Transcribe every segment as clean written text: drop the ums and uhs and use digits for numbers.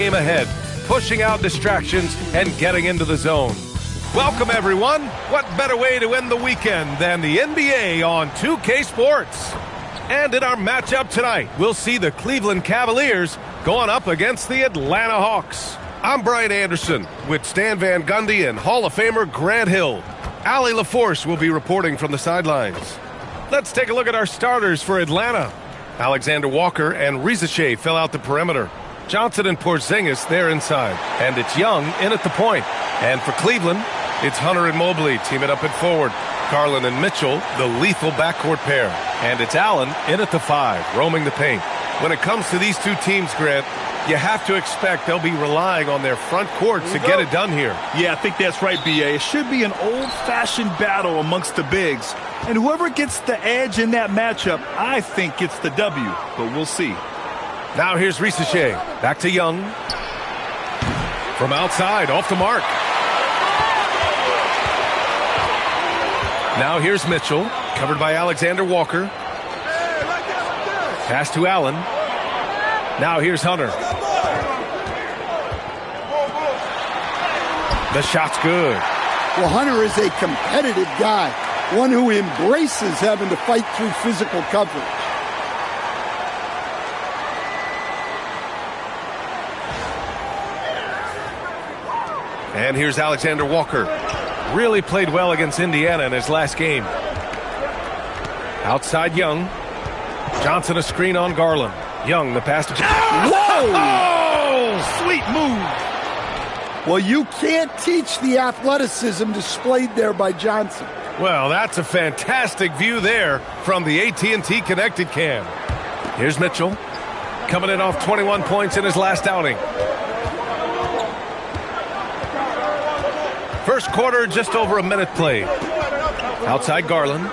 game ahead, pushing out distractions and getting into the zone. Welcome, everyone. What better way to end the weekend than the NBA on 2K Sports? And in our matchup tonight, we'll see the Cleveland Cavaliers going up against the Atlanta Hawks. I'm Brian Anderson with Stan Van Gundy and Hall of Famer Grant Hill. Allie LaForce will be reporting from the sidelines. Let's take a look at our starters for Atlanta. Alexander Walker and Risache fill out the perimeter. Johnson and Porzingis, they're inside. And it's Young in at the point. And for Cleveland, it's Hunter and Mobley teaming up at forward. Garland and Mitchell, the lethal backcourt pair. And it's Allen in at the 5, roaming the paint. When it comes to these two teams, Grant, you have to expect they'll be relying on their front courts to get it done here. Yeah, I think that's right, B.A. It should be an old-fashioned battle amongst the bigs. And whoever gets the edge in that matchup, I think gets the W. But we'll see. Now here's Risache. Back to Young. From outside, off the mark. Now here's Mitchell, covered by Alexander Walker. Pass to Allen. Now here's Hunter. The shot's good. Well, Hunter is a competitive guy, one who embraces having to fight through physical coverage. And here's Alexander Walker. Really played well against Indiana in his last game. Outside Young. Johnson a screen on Garland. Young, the pass to... Whoa! Oh, sweet move. Well, you can't teach the athleticism displayed there by Johnson. Well, that's a fantastic view there from the AT&T Connected Cam. Here's Mitchell, coming in off 21 points in his last outing. First quarter, just over a minute played. Outside Garland.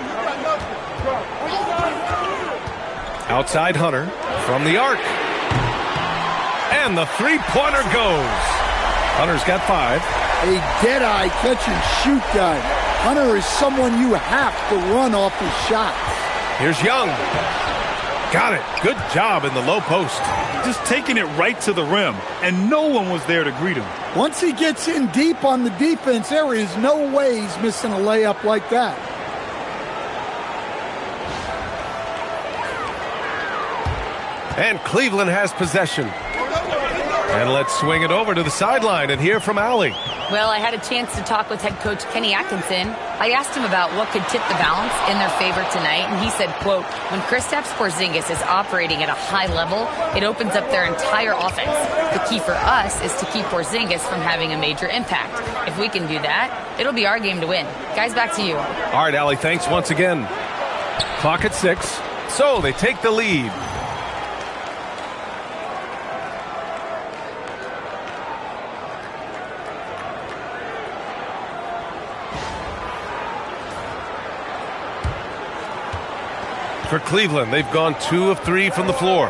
Outside Hunter from the arc. And the three-pointer goes. Hunter's got 5. A dead-eye catch-and-shoot guy. Hunter is someone you have to run off his shots. Here's Young. Got it. Good job in the low post. Just taking it right to the rim, and no one was there to greet him. Once he gets in deep on the defense, there is no way he's missing a layup like that. And Cleveland has possession. And let's swing it over to the sideline and hear from Allie. Well, I had a chance to talk with head coach Kenny Atkinson. I asked him about what could tip the balance in their favor tonight, and he said, quote, when Kristaps Porzingis is operating at a high level, it opens up their entire offense. The key for us is to keep Porzingis from having a major impact. If we can do that, it'll be our game to win. Guys, back to you. All right, Allie, thanks once again. Clock at 6. So they take the lead. For Cleveland, they've gone 2 of 3 from the floor.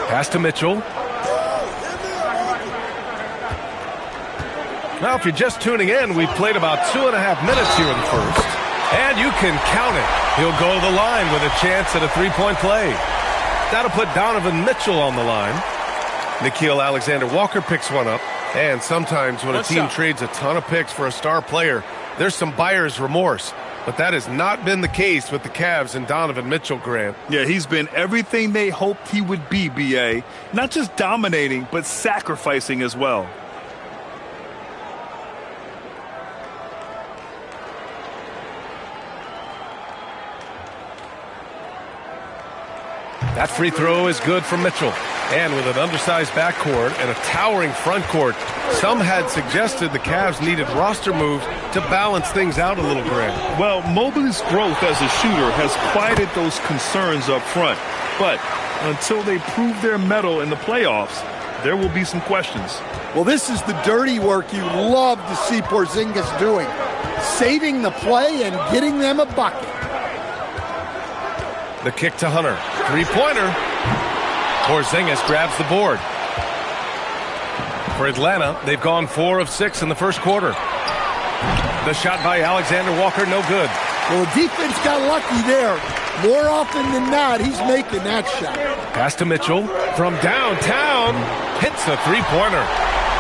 Pass to Mitchell. Now, if you're just tuning in, we've played about 2.5 minutes here in the first. And you can count it. He'll go to the line with a chance at a three-point play. That'll put Donovan Mitchell on the line. Nickeil Alexander-Walker picks one up. And sometimes when a team trades a ton of picks for a star player, there's some buyer's remorse. But that has not been the case with the Cavs and Donovan Mitchell, Grant. Yeah, he's been everything they hoped he would be, B.A. Not just dominating, but sacrificing as well. That free throw is good for Mitchell. And with an undersized backcourt and a towering front court, some had suggested the Cavs needed roster moves to balance things out a little, Grant. Well, Mobley's growth as a shooter has quieted those concerns up front. But until they prove their mettle in the playoffs, there will be some questions. Well, this is the dirty work you love to see Porzingis doing. Saving the play and getting them a bucket. The kick to Hunter. Three-pointer. Porzingis grabs the board. For Atlanta, they've gone 4 of 6 in the first quarter. The shot by Alexander Walker, no good. Well, the defense got lucky there. More often than not, he's making that shot. Pass to Mitchell from downtown. Hits the three-pointer.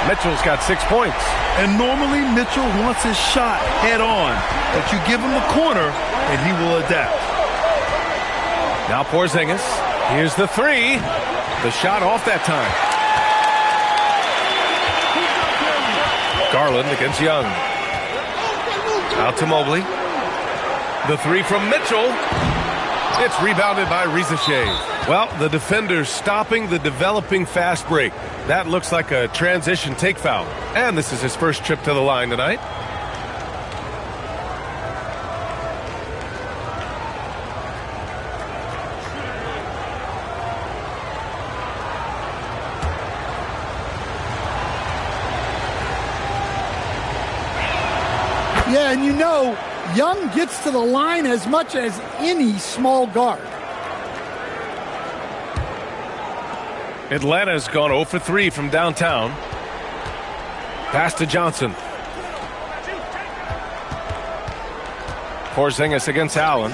Mitchell's got 6 points. And normally Mitchell wants his shot head on, but you give him the corner and he will adapt. Now Porzingis. Here's the three. The shot off that time. Garland against Young. Out to Mobley. The three from Mitchell. It's rebounded by Rizachet. Well, the defender's stopping the developing fast break. That looks like a transition take foul. And this is his first trip to the line tonight. Yeah, and you know, Young gets to the line as much as any small guard. Atlanta's gone 0 for 3 from downtown. Pass to Johnson. Porzingis against Allen.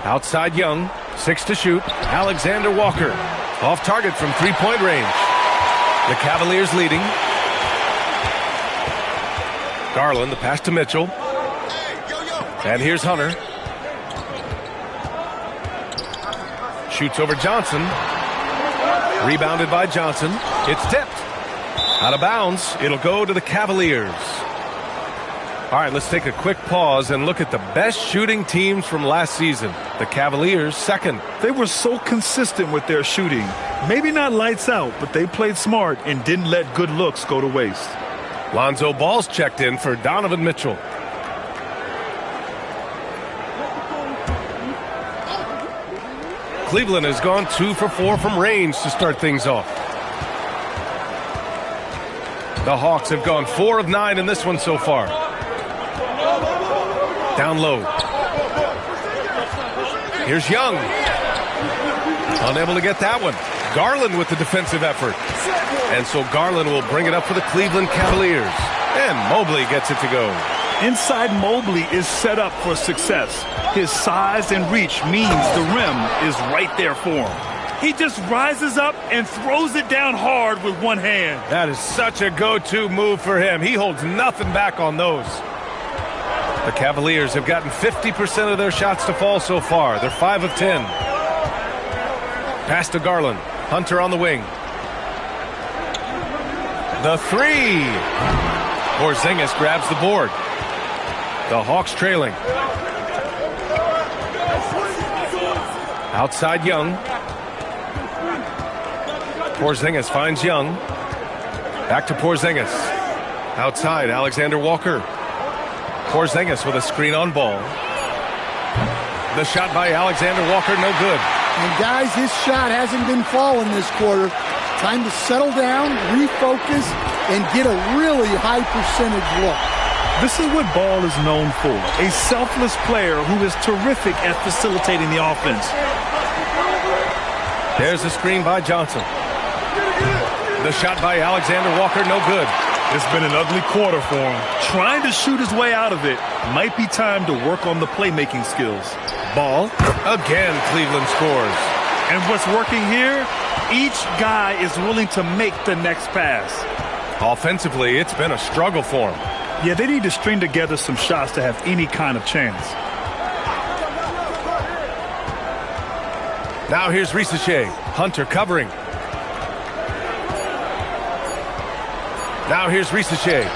Outside Young. 6 to shoot. Alexander Walker. Off target from three-point range. The Cavaliers leading. Garland, the pass to Mitchell. And here's Hunter. Shoots over Johnson. Rebounded by Johnson. It's tipped. Out of bounds. It'll go to the Cavaliers. All right, let's take a quick pause and look at the best shooting teams from last season. The Cavaliers, second. They were so consistent with their shooting. Maybe not lights out, but they played smart and didn't let good looks go to waste. Lonzo Ball's checked in for Donovan Mitchell. Cleveland has gone 2 for 4 from range to start things off. The Hawks have gone 4 of 9 in this one so far. Down low. Here's Young. Unable to get that one. Garland with the defensive effort. And so Garland will bring it up for the Cleveland Cavaliers. And Mobley gets it to go. Inside Mobley is set up for success. His size and reach means the rim is right there for him. He just rises up and throws it down hard with one hand. That is such a go-to move for him. He holds nothing back on those. The Cavaliers have gotten 50% of their shots to fall so far. They're 5 of 10. Pass to Garland. Hunter on the wing. The three. Porzingis grabs the board. The Hawks trailing. Outside Young. Porzingis finds Young. Back to Porzingis. Outside Alexander Walker. Porzingis with a screen on ball. The shot by Alexander Walker, no good. And guys, his shot hasn't been falling this quarter. Time to settle down, refocus, and get a really high percentage look. This is what Ball is known for, a selfless player who is terrific at facilitating the offense. There's a screen by Johnson. The shot by Alexander Walker, no good. It's been an ugly quarter for him. Trying to shoot his way out of it. Might be time to work on the playmaking skills. Ball. Again, Cleveland scores. And what's working here? Each guy is willing to make the next pass. Offensively, it's been a struggle for him. Yeah, they need to string together some shots to have any kind of chance. Now here's Rizachet. Hunter covering. Now here's Rizachet.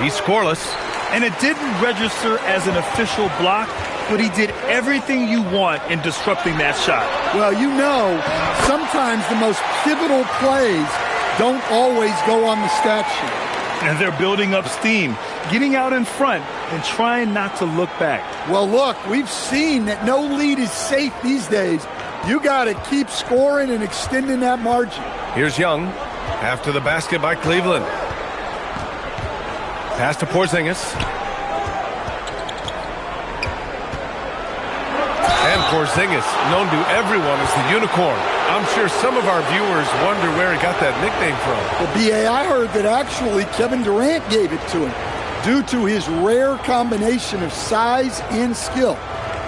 He's scoreless. And it didn't register as an official block, but he did everything you want in disrupting that shot. Well, you know, sometimes the most pivotal plays don't always go on the stat sheet. And they're building up steam, getting out in front and trying not to look back. Well, look, we've seen that no lead is safe these days. You got to keep scoring and extending that margin. Here's Young after the basket by Cleveland. Pass to Porzingis. And Porzingis, known to everyone as the unicorn. I'm sure some of our viewers wonder where he got that nickname from. Well, B.A., I heard that actually Kevin Durant gave it to him. due to his rare combination of size and skill.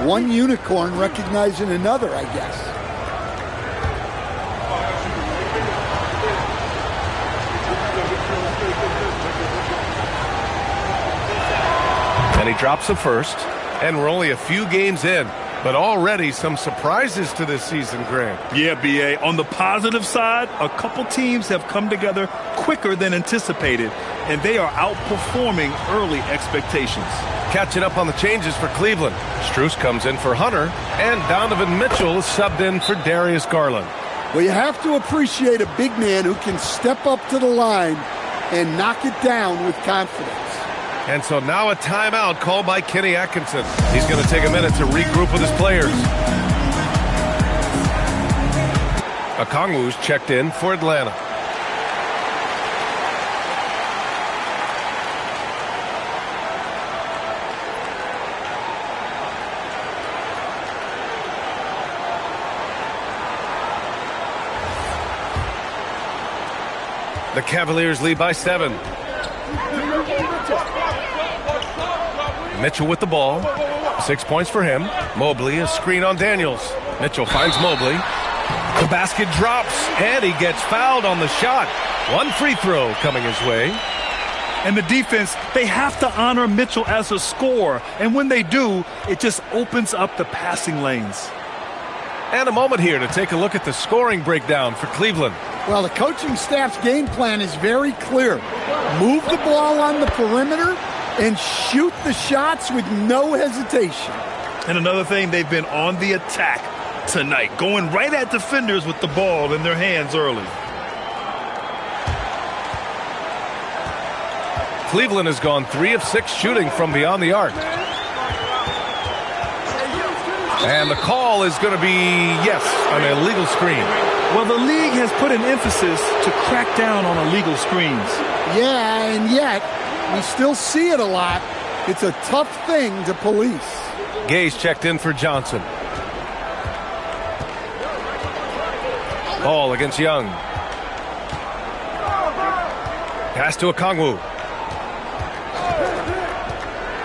One unicorn recognizing another, I guess. And he drops the first, and we're only a few games in. But already some surprises to this season, Grant. Yeah, B.A. On the positive side, a couple teams have come together quicker than anticipated, and they are outperforming early expectations. Catching up on the changes for Cleveland. Strus comes in for Hunter, and Donovan Mitchell is subbed in for Darius Garland. Well, you have to appreciate a big man who can step up to the line and knock it down with confidence. And so now a timeout called by Kenny Atkinson. He's going to take a minute to regroup with his players. Okongwu's checked in for Atlanta. The Cavaliers lead by 7. Mitchell with the ball. 6 points for him. Mobley, a screen on Daniels. Mitchell finds Mobley. The basket drops, and he gets fouled on the shot. One free throw coming his way. And the defense, they have to honor Mitchell as a scorer. And when they do, it just opens up the passing lanes. And a moment here to take a look at the scoring breakdown for Cleveland. Well, the coaching staff's game plan is very clear. Move the ball on the perimeter and shoot the shots with no hesitation. And another thing, they've been on the attack tonight, going right at defenders with the ball in their hands early. Cleveland has gone 3 of 6 shooting from beyond the arc. And the call is going to be, yes, an illegal screen. Well, the league has put an emphasis to crack down on illegal screens. Yeah, and yet we still see it a lot. It's a tough thing to police. Gay's checked in for Johnson. Ball against Young. Pass to Okongwu.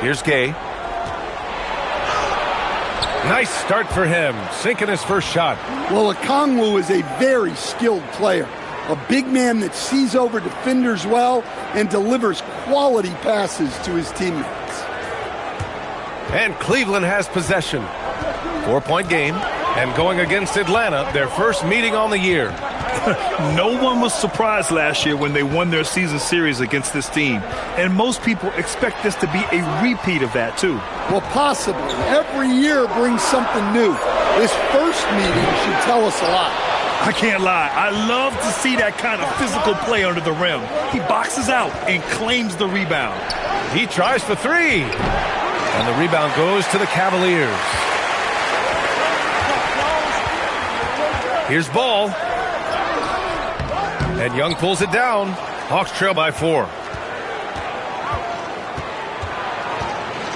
Here's Gay. Nice start for him, sinking his first shot. Well, Okongwu is a very skilled player. A big man that sees over defenders well and delivers quality passes to his teammates. And Cleveland has possession. 4-point game, and going against Atlanta, their first meeting on the year. No one was surprised last year when they won their season series against this team. And most people expect this to be a repeat of that, too. Well, possibly. Every year brings something new. This first meeting should tell us a lot. I can't lie. I love to see that kind of physical play under the rim. He boxes out and claims the rebound. He tries for 3. And the rebound goes to the Cavaliers. Here's Ball. And Young pulls it down. Hawks trail by 4.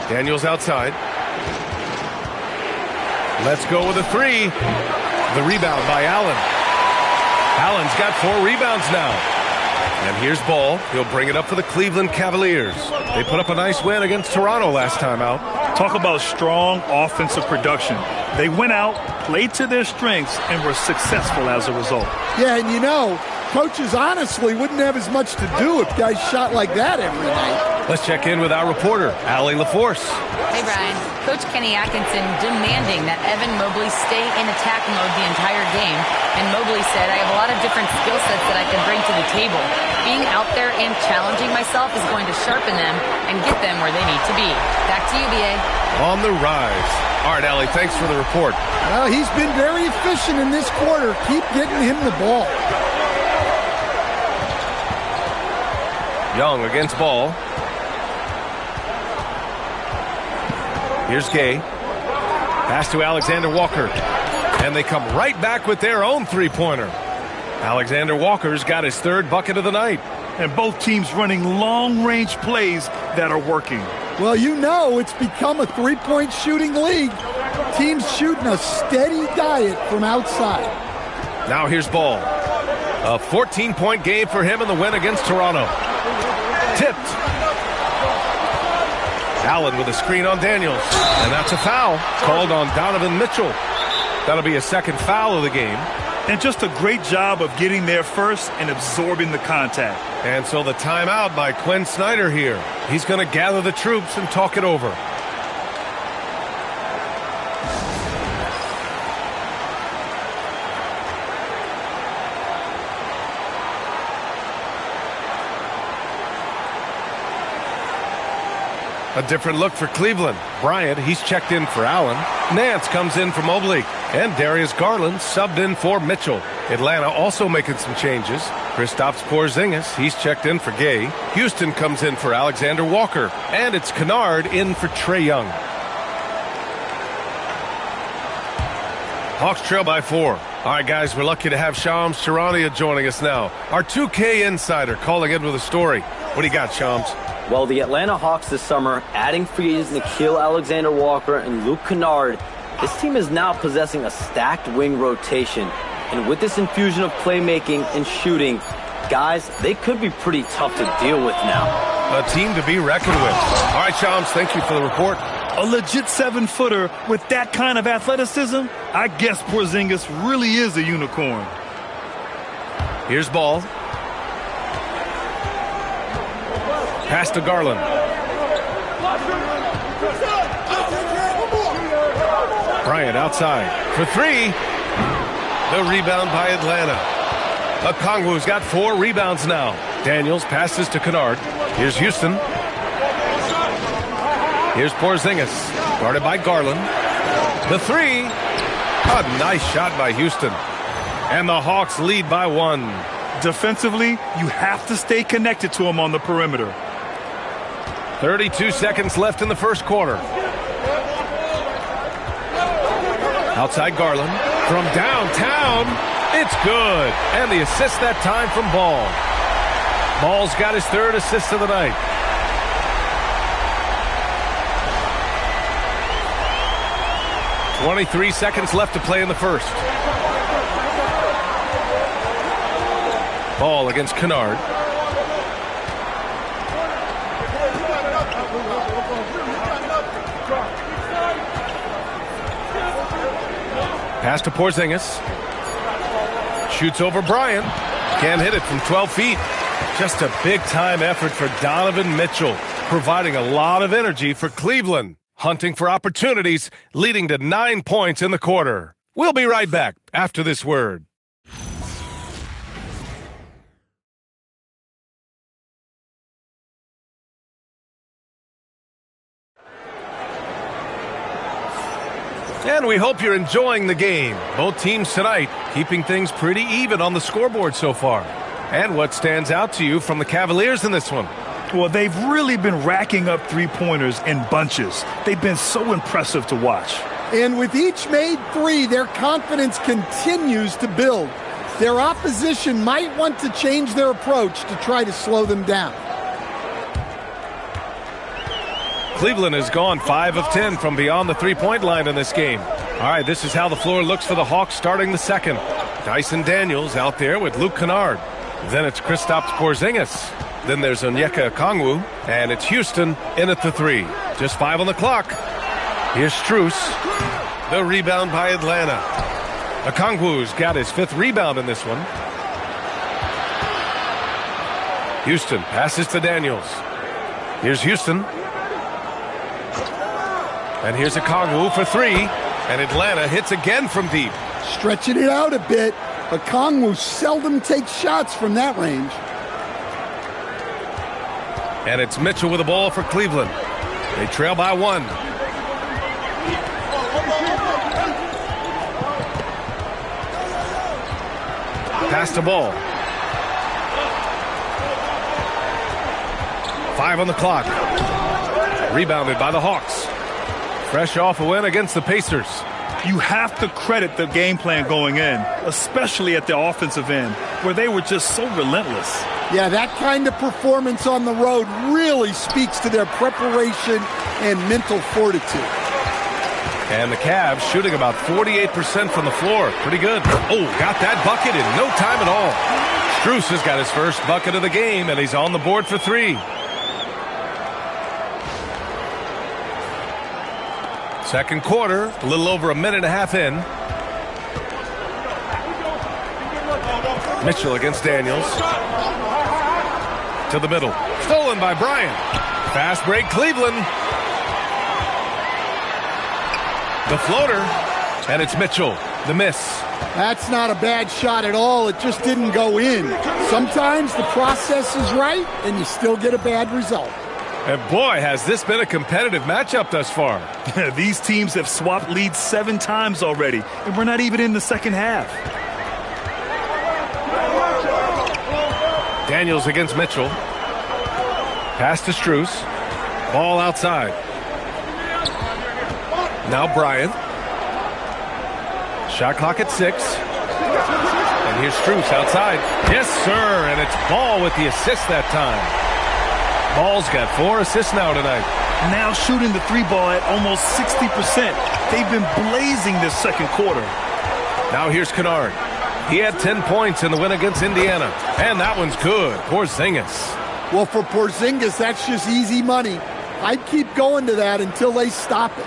Daniels outside. Let's go with a 3. The rebound by Allen. Allen's got 4 rebounds now. And here's Ball. He'll bring it up for the Cleveland Cavaliers. They put up a nice win against Toronto last time out. Talk about strong offensive production. They went out, played to their strengths, and were successful as a result. Yeah, and you know, coaches honestly wouldn't have as much to do if guys shot like that every night. Let's check in with our reporter, Allie LaForce. Hey, Brian. Coach Kenny Atkinson demanding that Evan Mobley stay in attack mode the entire game. And Mobley said, I have a lot of different skill sets that I can bring to the table. Being out there and challenging myself is going to sharpen them and get them where they need to be. Back to you, B.A. On the rise. All right, Allie, thanks for the report. Well, he's been very efficient in this quarter. Keep getting him the ball. Young against Ball. Here's Gay. Pass to Alexander Walker. And they come right back with their own three-pointer. Alexander Walker's got his 3rd bucket of the night. And both teams running long-range plays that are working. Well, you know it's become a 3-point shooting league. Teams shooting a steady diet from outside. Now here's Ball. A 14-point game for him in the win against Toronto. Tipped. Allen with a screen on Daniels. And that's a foul called on Donovan Mitchell. That'll be a second foul of the game. And just a great job of getting there first and absorbing the contact. And so the timeout by Quinn Snyder here. He's going to gather the troops and talk it over. A different look for Cleveland. Bryant, he's checked in for Allen. Nance comes in for Mobley. And Darius Garland subbed in for Mitchell. Atlanta also making some changes. Kristaps Porzingis, he's checked in for Gay. Houston comes in for Alexander Walker. And it's Kennard in for Trae Young. Hawks trail by 4. All right, guys, we're lucky to have Shams Charania joining us now. Our 2K insider calling in with a story. What do you got, Shams? Well, the Atlanta Hawks this summer, adding free agents Nickeil Alexander-Walker and Luke Kennard, this team is now possessing a stacked wing rotation. And with this infusion of playmaking and shooting, guys, they could be pretty tough to deal with now. A team to be reckoned with. All right, Shams, thank you for the report. A legit 7-footer with that kind of athleticism, I guess Porzingis really is a unicorn. Here's Ball. Pass to Garland. Bryant outside for 3. The rebound by Atlanta. Okongwu's got 4 rebounds now. Daniels passes to Kennard. Here's Houston. Here's Porzingis, guarded by Garland. The 3. A nice shot by Houston. And the Hawks lead by 1. Defensively, you have to stay connected to him on the perimeter. 32 seconds left in the first quarter. Outside Garland. From downtown, it's good. And the assist that time from Ball. Ball's got his 3rd assist of the night. .23 seconds left to play in the first. Ball against Kennard. Pass to Porzingis. Shoots over Bryant. Can't hit it from 12 feet. Just a big-time effort for Donovan Mitchell, providing a lot of energy for Cleveland, hunting for opportunities, leading to 9 points in the quarter. We'll be right back after this word. And we hope you're enjoying the game. Both teams tonight keeping things pretty even on the scoreboard so far. And what stands out to you from the Cavaliers in this one? Well, they've really been racking up three-pointers in bunches. They've been so impressive to watch. And with each made 3, their confidence continues to build. Their opposition might want to change their approach to try to slow them down. Cleveland has gone 5 of 10 from beyond the three-point line in this game. All right, this is how the floor looks for the Hawks starting the second. Dyson Daniels out there with Luke Kennard. Then it's Kristaps Porzingis. Then there's Onyeka Okongwu, and it's Houston in at the 3. Just 5 on the clock. Here's Strus. The rebound by Atlanta. Okongwu's got his 5th rebound in this one. Houston passes to Daniels. Here's Houston. And here's Okongwu for 3. And Atlanta hits again from deep. Stretching it out a bit. Okongwu seldom takes shots from that range. And it's Mitchell with the ball for Cleveland. They trail by 1. Pass the ball. 5 on the clock. Rebounded by the Hawks. Fresh off a win against the Pacers. You have to credit the game plan going in, especially at the offensive end, where they were just so relentless. Yeah, that kind of performance on the road really speaks to their preparation and mental fortitude. And the Cavs shooting about 48% from the floor. Pretty good. Oh, got that bucket in no time at all. Strus has got his first bucket of the game, and he's on the board for 3. Second quarter, a little over a minute and a half in. Mitchell against Daniels. To the middle. Stolen by Bryant. Fast break, Cleveland. The floater. And it's Mitchell. The miss. That's not a bad shot at all. It just didn't go in. Sometimes the process is right, and you still get a bad result. And boy, has this been a competitive matchup thus far. These teams have swapped leads 7 times already, and we're not even in the second half. Daniels against Mitchell. Pass to Strus. Ball outside. Now Bryant. Shot clock at 6. And here's Strus outside. Yes, sir. And it's Ball with the assist that time. Ball's got 4 assists now tonight. Now shooting the 3-ball at almost 60%. They've been blazing this second quarter. Now here's Kennard. He had 10 points in the win against Indiana. And that one's good. Porzingis. Well, for Porzingis, that's just easy money. I'd keep going to that until they stop it.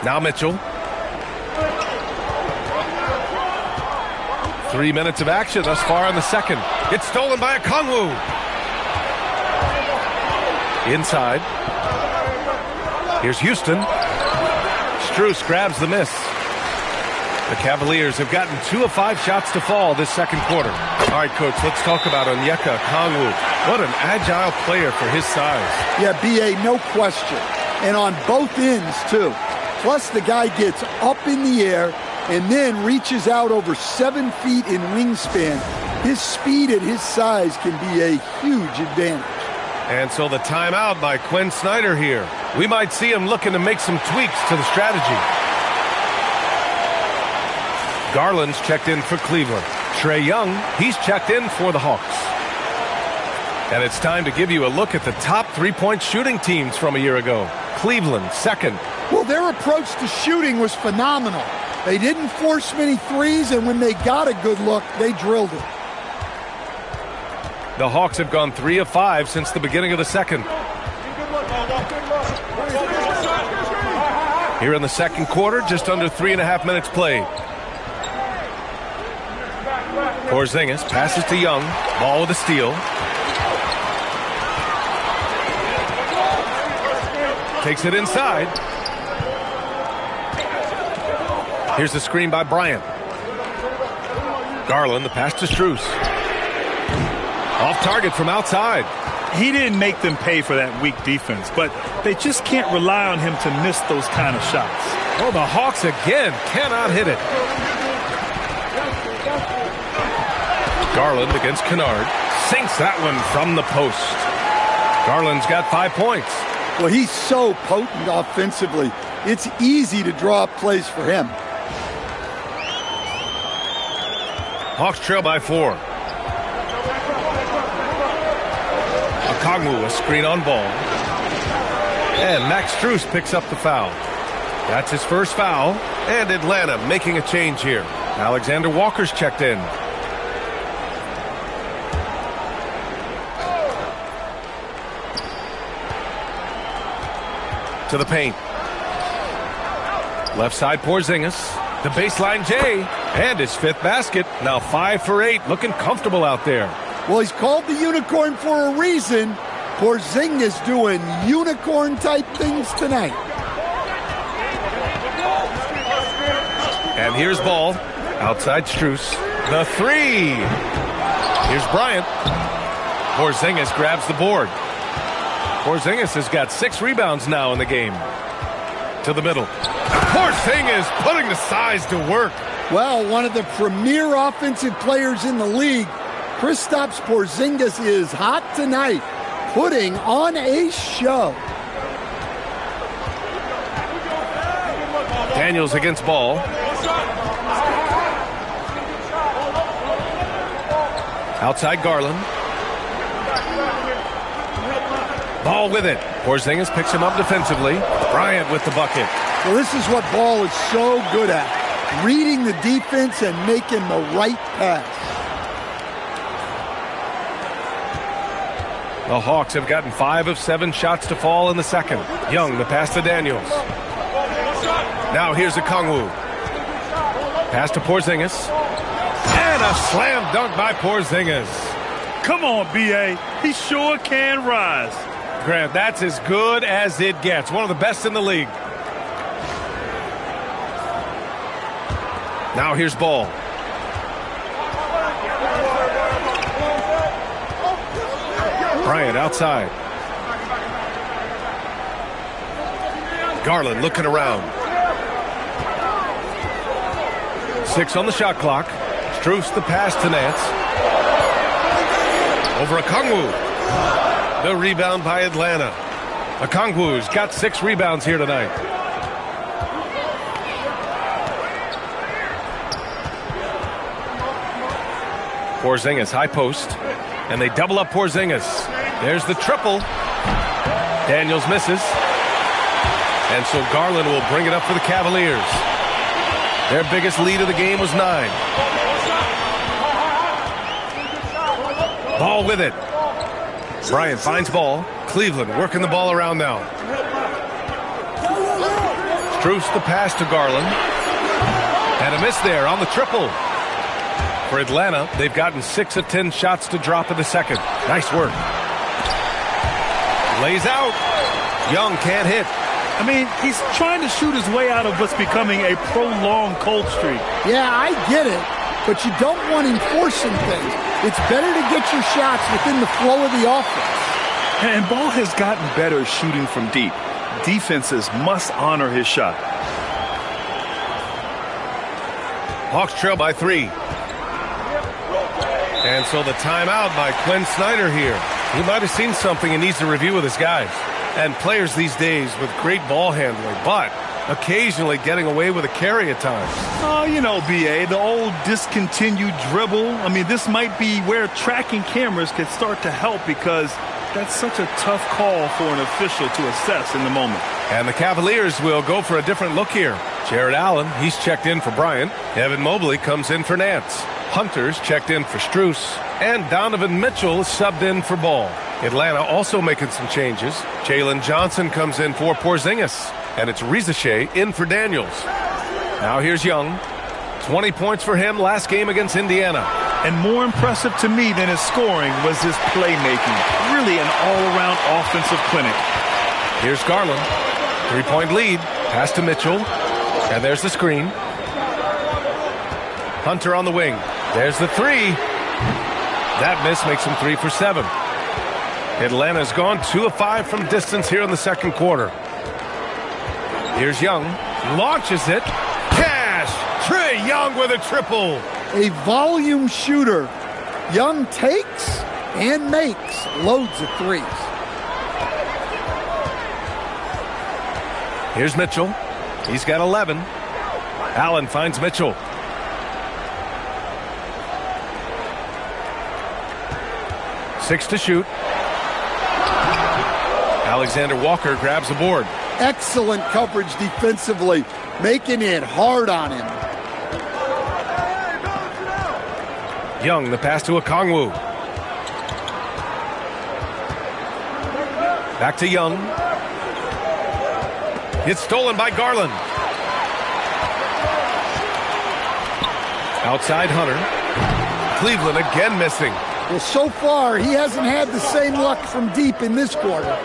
Now Mitchell. 3 minutes of action thus far in the second. It's stolen by Okongwu. Inside. Here's Houston. Strus grabs the miss. The Cavaliers have gotten 2 of 5 shots to fall this second quarter. All right, Coach, let's talk about Onyeka Okongwu. What an agile player for his size. Yeah, B.A., no question. And on both ends, too. Plus, the guy gets up in the air and then reaches out over 7 feet in wingspan. His speed at his size can be a huge advantage. And so the timeout by Quinn Snyder here. We might see him looking to make some tweaks to the strategy. Garland's checked in for Cleveland. Trae Young, he's checked in for the Hawks. And it's time to give you a look at the top 3-point shooting teams from a year ago. Cleveland, second. Well, their approach to shooting was phenomenal. They didn't force many threes, and when they got a good look, they drilled it. The Hawks have gone 3 of 5 since the beginning of the second. Here in the second quarter, just under 3.5 minutes played. Porzingis passes to Young. Ball with a steal. Takes it inside. Here's the screen by Bryant. Garland, the pass to Strus. Off target from outside. He didn't make them pay for that weak defense, but they just can't rely on him to miss those kind of shots. Oh, the Hawks again cannot hit it. Garland against Kennard. Sinks that one from the post. Garland's got 5 points. Well, he's so potent offensively. It's easy to draw up plays for him. Hawks trail by 4. Okongwu, a screen on Ball. And Max Strus picks up the foul. That's his first foul. And Atlanta making a change here. Alexander Walker's checked in. To the paint. Left side Porzingis. The baseline J. And his 5th basket. Now 5 for 8. Looking comfortable out there. Well, he's called the unicorn for a reason. Porzingis doing unicorn-type things tonight. And here's Ball. Outside Strus. The 3. Here's Bryant. Porzingis grabs the board. Porzingis has got 6 rebounds now in the game. To the middle. Porzingis putting the size to work. Well, one of the premier offensive players in the league, Kristaps Porzingis is hot tonight, putting on a show. Daniels against Ball. Outside Garland. Ball with it. Porzingis picks him up defensively. Bryant with the bucket. Well, this is what Ball is so good at. Reading the defense and making the right pass. The Hawks have gotten 5 of 7 shots to fall in the second. Young, the pass to Daniels. Now here's a Kongwu. Pass to Porzingis. And a slam dunk by Porzingis. Come on, B.A. He sure can rise. Grant, that's as good as it gets. One of the best in the league. Now here's Ball. Bryant outside. Garland looking around. 6 on the shot clock. Strus the pass to Nance. Over Okongwu. The rebound by Atlanta. Okongwu's got 6 rebounds here tonight. Porzingis, high post. And they double up Porzingis. There's the triple. Daniels misses. And so Garland will bring it up for the Cavaliers. Their biggest lead of the game was 9. Ball with it. Bryant finds Ball. Cleveland working the ball around now. Strus the pass to Garland. And a miss there on the triple. For Atlanta, they've gotten 6 of 10 shots to drop in the second. Nice work. Lays out. Young can't hit. I mean, he's trying to shoot his way out of what's becoming a prolonged cold streak. Yeah, I get it, but you don't want him forcing things. It's better to get your shots within the flow of the offense. And Ball has gotten better shooting from deep. Defenses must honor his shot. Hawks trail by 3. And so the timeout by Quinn Snyder here. He might have seen something and needs to review with his guys. And players these days with great ball handling, but occasionally getting away with a carry at times. Oh, you know, B.A., the old discontinued dribble. I mean, this might be where tracking cameras could start to help because that's such a tough call for an official to assess in the moment. And the Cavaliers will go for a different look here. Jared Allen, he's checked in for Bryant. Evan Mobley comes in for Nance. Hunter's checked in for Strus. And Donovan Mitchell is subbed in for Ball. Atlanta also making some changes. Jalen Johnson comes in for Porzingis. And it's Rizachet in for Daniels. Now here's Young. 20 points for him last game against Indiana. And more impressive to me than his scoring was his playmaking. Really an all-around offensive clinic. Here's Garland. 3-point lead. Pass to Mitchell. And there's the screen. Hunter on the wing. There's the 3. That miss makes him 3 for 7. Atlanta's gone 2 of 5 from distance here in the second quarter. Here's Young. Launches it. Cash! Trae Young with a triple. A volume shooter. Young takes and makes loads of threes. Here's Mitchell. He's got 11. Allen finds Mitchell. Six to shoot. Alexander Walker grabs the board. Excellent coverage defensively, making it hard on him. Young, the pass to Okongwu. Back to Young. It's stolen by Garland. Outside Hunter. Cleveland again missing. Well, so far, he hasn't had the same luck from deep in this quarter.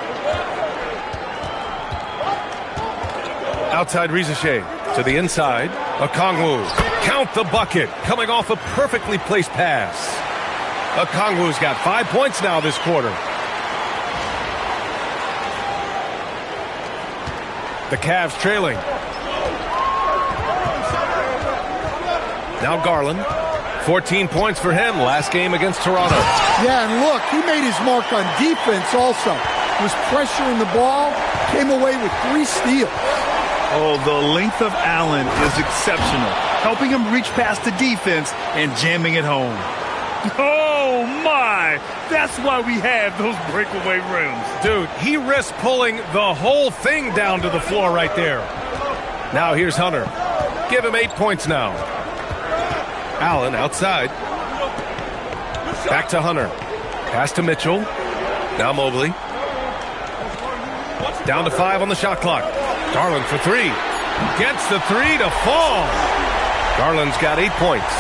Outside Rizachet to the inside. Okongwu. Count the bucket. Coming off a perfectly placed pass. Okongwu's got 5 points now this quarter. The Cavs trailing. Now Garland. 14 points for him last game against Toronto. Yeah, and look, he made his mark on defense also. Was pressuring the ball, came away with 3 steals. Oh, the length of Allen is exceptional, helping him reach past the defense and jamming it home. Oh, my! That's why we have those breakaway rims. Dude, he risked pulling the whole thing down to the floor right there. Now here's Hunter. Give him 8 points now. Allen outside. Back to Hunter. Pass to Mitchell. Now Mobley. Down to 5 on the shot clock. Garland for 3. Gets the 3 to fall. Garland's got 8 points.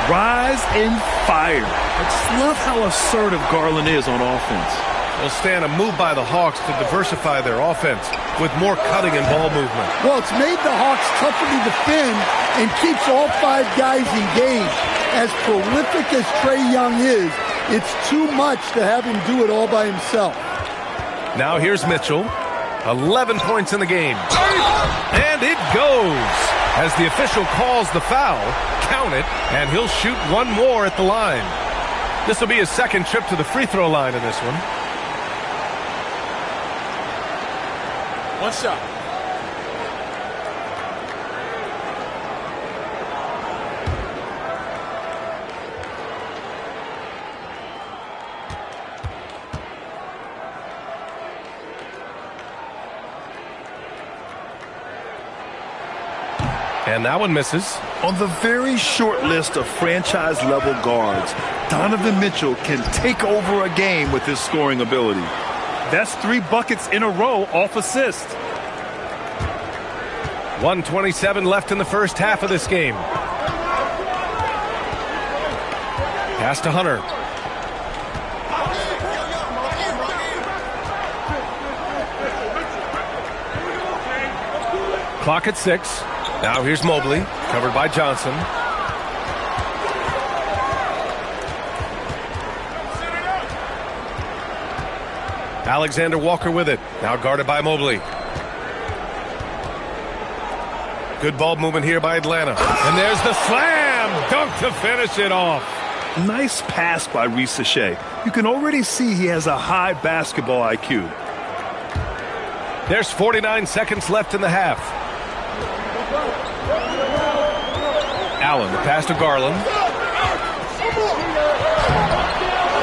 Rise and fire. I just love how assertive Garland is on offense. Will stand a move by the Hawks to diversify their offense with more cutting and ball movement. Well, it's made the Hawks tougher to defend and keeps all 5 guys engaged. As prolific as Trae Young is, it's too much to have him do it all by himself. Now here's Mitchell. 11 points in the game. And it goes. As the official calls the foul, count it, and he'll shoot one more at the line. This will be his second trip to the free throw line in this one. One shot. And that one misses. On the very short list of franchise-level guards, Donovan Mitchell can take over a game with his scoring ability. That's 3 buckets in a row off assist. 1:27 left in the first half of this game. Pass to Hunter. Clock at 6. Now here's Mobley, covered by Johnson. Alexander Walker with it, now guarded by Mobley. Good ball movement here by Atlanta. And there's the slam dunk to finish it off. Nice pass by Reese Shea. You can already see he has a high basketball IQ. There's 49 seconds left in the half. Allen, the pass to Garland.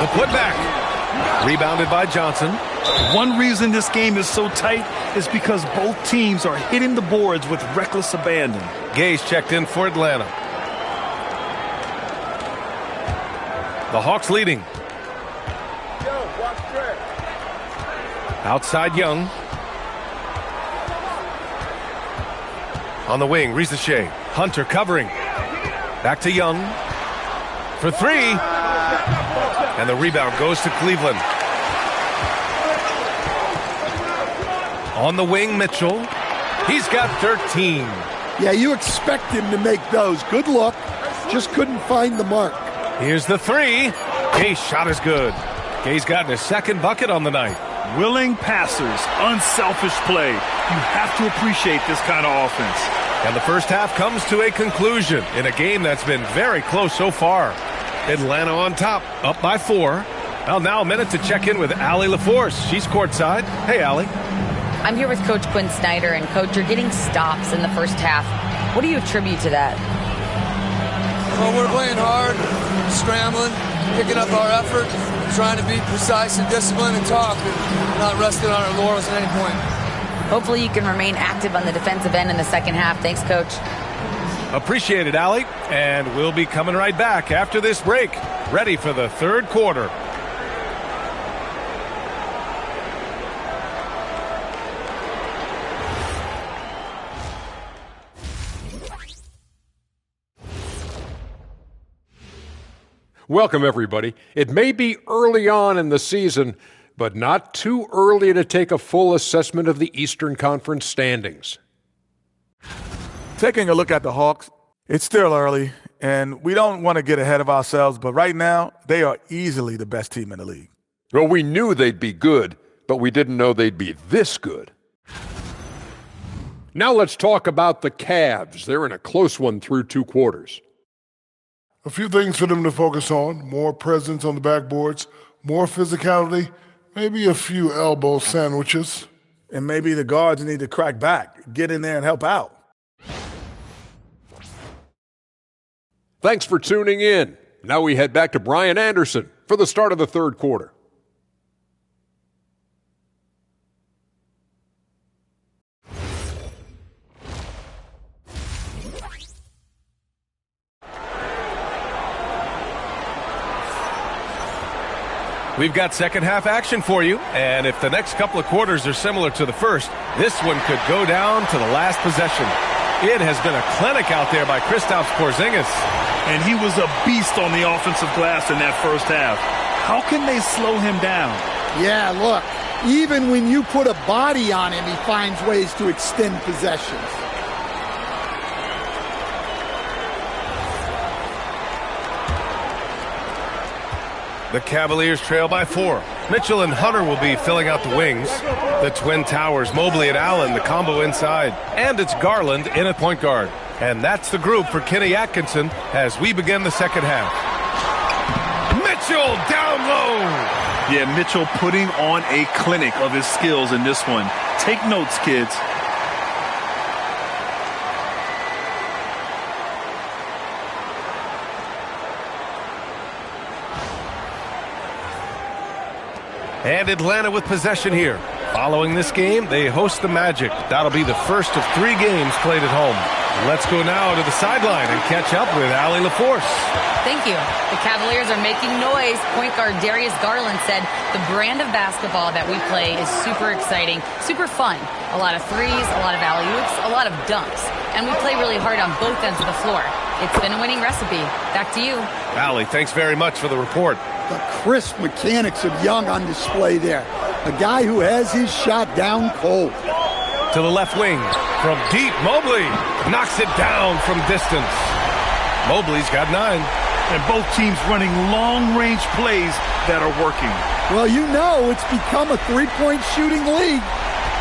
The putback. Rebounded by Johnson. One reason this game is so tight is because both teams are hitting the boards with reckless abandon. Gay's checked in for Atlanta. The Hawks leading. Outside Young. On the wing, Risache. Hunter covering. Back to Young. For 3. And the rebound goes to Cleveland. On the wing, Mitchell. He's got 13. Yeah, you expect him to make those. Good look. Just couldn't find the mark. Here's the 3. Gay's shot is good. Gay's gotten his second bucket on the night. Willing passers, unselfish play. You have to appreciate this kind of offense. And the first half comes to a conclusion in a game that's been very close so far. Atlanta on top, up by 4. Well, now a minute to check in with Allie LaForce. She's courtside. Hey, Allie. I'm here with Coach Quinn Snyder, and Coach, you're getting stops in the first half. What do you attribute to that? Well, we're playing hard, scrambling, picking up our effort, trying to be precise and disciplined and talk, and not resting on our laurels at any point. Hopefully you can remain active on the defensive end in the second half. Thanks, Coach. Appreciate it, Allie. And we'll be coming right back after this break, ready for the third quarter. Welcome, everybody. It may be early on in the season, but not too early to take a full assessment of the Eastern Conference standings. Taking a look at the Hawks, it's still early, and we don't want to get ahead of ourselves, but right now, they are easily the best team in the league. Well, we knew they'd be good, but we didn't know they'd be this good. Now let's talk about the Cavs. They're in a close one through 2 quarters. A few things for them to focus on: more presence on the backboards, more physicality, maybe a few elbow sandwiches. And maybe the guards need to crack back, get in there and help out. Thanks for tuning in. Now we head back to Brian Anderson for the start of the third quarter. We've got second half action for you, and if the next couple of quarters are similar to the first, this one could go down to the last possession. It has been a clinic out there by Kristaps Porzingis. And he was a beast on the offensive glass in that first half. How can they slow him down? Yeah, look, even when you put a body on him, he finds ways to extend possessions. The Cavaliers trail by 4. Mitchell and Hunter will be filling out the wings. The Twin Towers, Mobley and Allen, the combo inside. And it's Garland in at point guard. And that's the group for Kenny Atkinson as we begin the second half. Mitchell down low. Yeah, Mitchell putting on a clinic of his skills in this one. Take notes, kids. And Atlanta with possession here. Following this game, they host the Magic. That'll be the first of 3 games played at home. Let's go now to the sideline and catch up with Allie LaForce. Thank you. The Cavaliers are making noise. Point guard Darius Garland said the brand of basketball that we play is super exciting, super fun. A lot of threes, a lot of alley-oops, a lot of dunks. And we play really hard on both ends of the floor. It's been a winning recipe. Back to you. Allie, thanks very much for the report. The crisp mechanics of Young on display there. A guy who has his shot down cold. To the left wing. From deep, Mobley knocks it down from distance. Mobley's got 9. And both teams running long-range plays that are working. Well, you know it's become a three-point shooting league.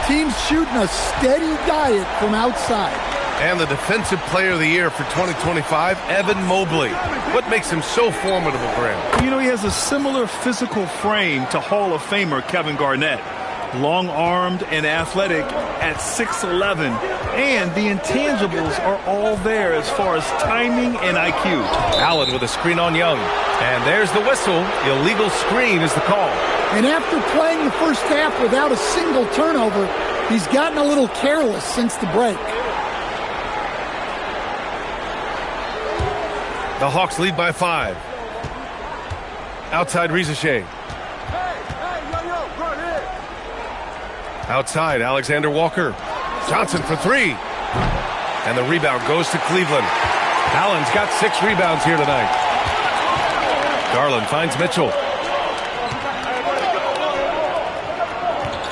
Teams shooting a steady diet from outside. And the Defensive Player of the Year for 2025, Evan Mobley. What makes him so formidable, Graham? You know, he has a similar physical frame to Hall of Famer Kevin Garnett. Long-armed and athletic at 6'11", and the intangibles are all there as far as timing and IQ. Allen with a screen on Young. And there's the whistle. Illegal screen is the call. And after playing the first half without a single turnover, he's gotten a little careless since the break. The Hawks lead by 5. Outside Rizachet. Outside, Alexander Walker. Johnson for 3. And the rebound goes to Cleveland. Allen's got 6 rebounds here tonight. Garland finds Mitchell.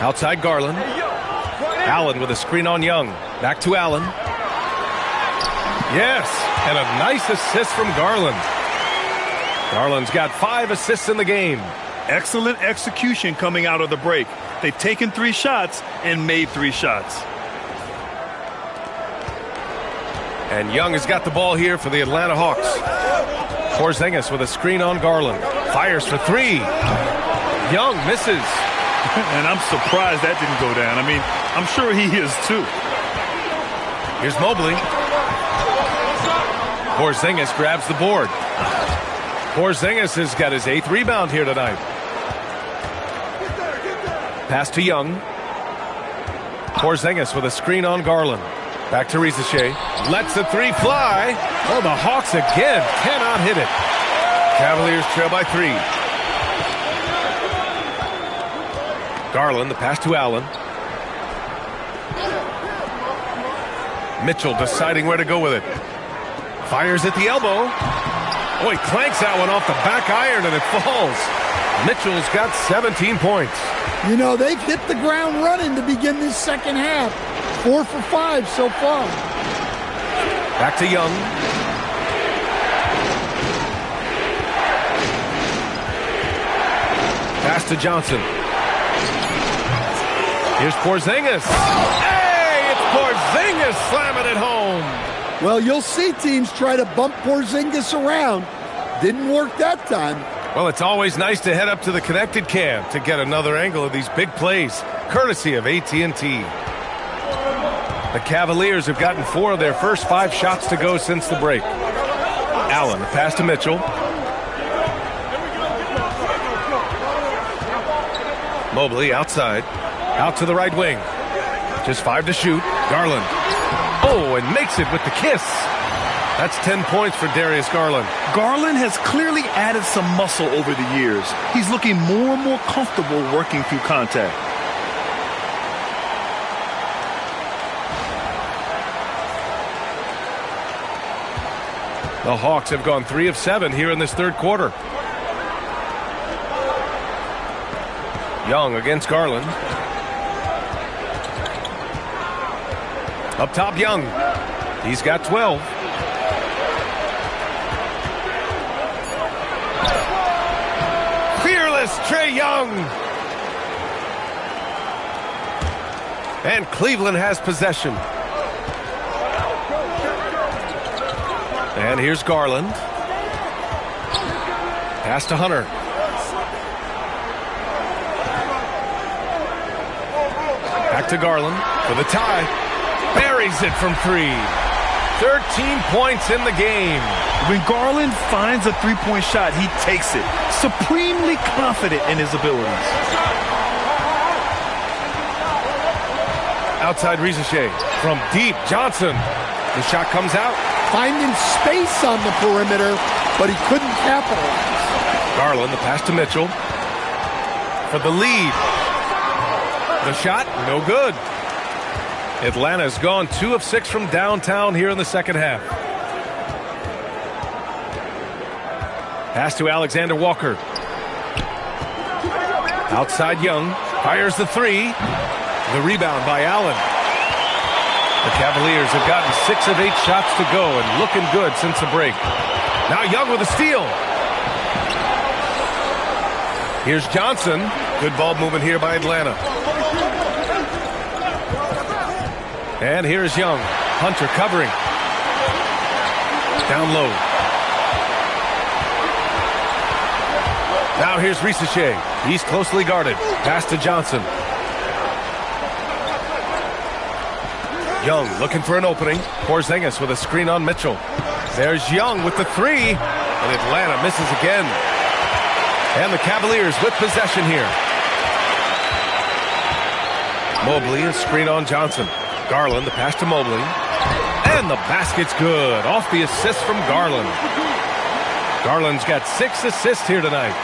Outside Garland. Allen with a screen on Young. Back to Allen. Yes, and a nice assist from Garland. Garland's got 5 assists in the game. Excellent execution coming out of the break. They've taken 3 shots and made 3 shots. And Young has got the ball here for the Atlanta Hawks. Porzingis with a screen on Garland. Fires for 3. Young misses. And I'm surprised that didn't go down. I mean, I'm sure he is too. Here's Mobley. Porzingis grabs the board. Porzingis has got his 8th rebound here tonight. Pass to Young. Porzingis with a screen on Garland. Back to Rizachet. Lets the 3 fly. Oh, the Hawks again cannot hit it. Cavaliers trail by 3. Garland, the pass to Allen. Mitchell deciding where to go with it. Fires at the elbow. Oh, he clanks that one off the back iron and it falls. Mitchell's got 17 points. You know, they've hit the ground running to begin this second half. 4 for 5 so far. Back to Young. Pass to Johnson. Here's Porzingis. Hey, it's Porzingis slamming it home. Well, you'll see teams try to bump Porzingis around. Didn't work that time. Well, it's always nice to head up to the connected cam to get another angle of these big plays, courtesy of AT&T. The Cavaliers have gotten 4 of their first 5 shots to go since the break. Allen, pass to Mitchell. Mobley outside, out to the right wing. Just 5 to shoot. Garland. Oh, and makes it with the kiss. That's 10 points for Darius Garland. Garland has clearly added some muscle over the years. He's looking more and more comfortable working through contact. The Hawks have gone 3 of 7 here in this third quarter. Young against Garland. Up top, Young. He's got 12. Fearless Trae Young. And Cleveland has possession. And here's Garland. Pass to Hunter. Back to Garland for the tie. Buries it from 3. 13 points in the game. When Garland finds a three-point shot, he takes it. Supremely confident in his abilities. Outside Risache. From deep, Johnson. The shot comes out. Finding space on the perimeter, but he couldn't capitalize. Garland, the pass to Mitchell. For the lead. The shot, no good. Atlanta's gone 2 of 6 from downtown here in the second half. Pass to Alexander Walker. Outside Young. Fires the 3. The rebound by Allen. The Cavaliers have gotten 6 of 8 shots to go and looking good since the break. Now Young with a steal. Here's Johnson. Good ball movement here by Atlanta. And here's Young. Hunter covering. Down low. Now here's Risache. He's closely guarded. Pass to Johnson. Young looking for an opening. Porzingis with a screen on Mitchell. There's Young with the 3. And Atlanta misses again. And the Cavaliers with possession here. Mobley, a screen on Johnson. Garland, the pass to Mobley. And the basket's good. Off the assist from Garland. Garland's got 6 assists here tonight.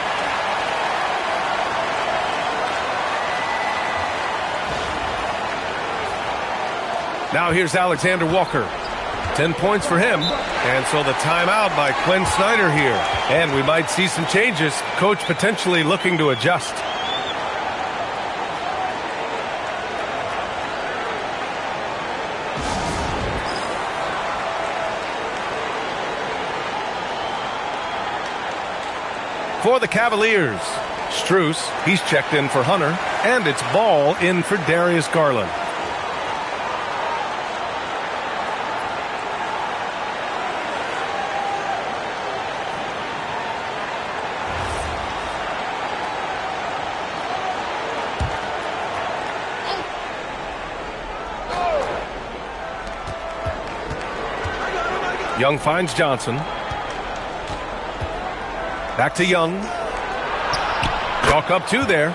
Now here's Alexander Walker. 10 points for him. And so the timeout by Quinn Snyder here. And we might see some changes. Coach potentially looking to adjust. For the Cavaliers, Strus, he's checked in for Hunter. And it's Ball in for Darius Garland. Young finds Johnson. Back to Young. Walk up 2 there.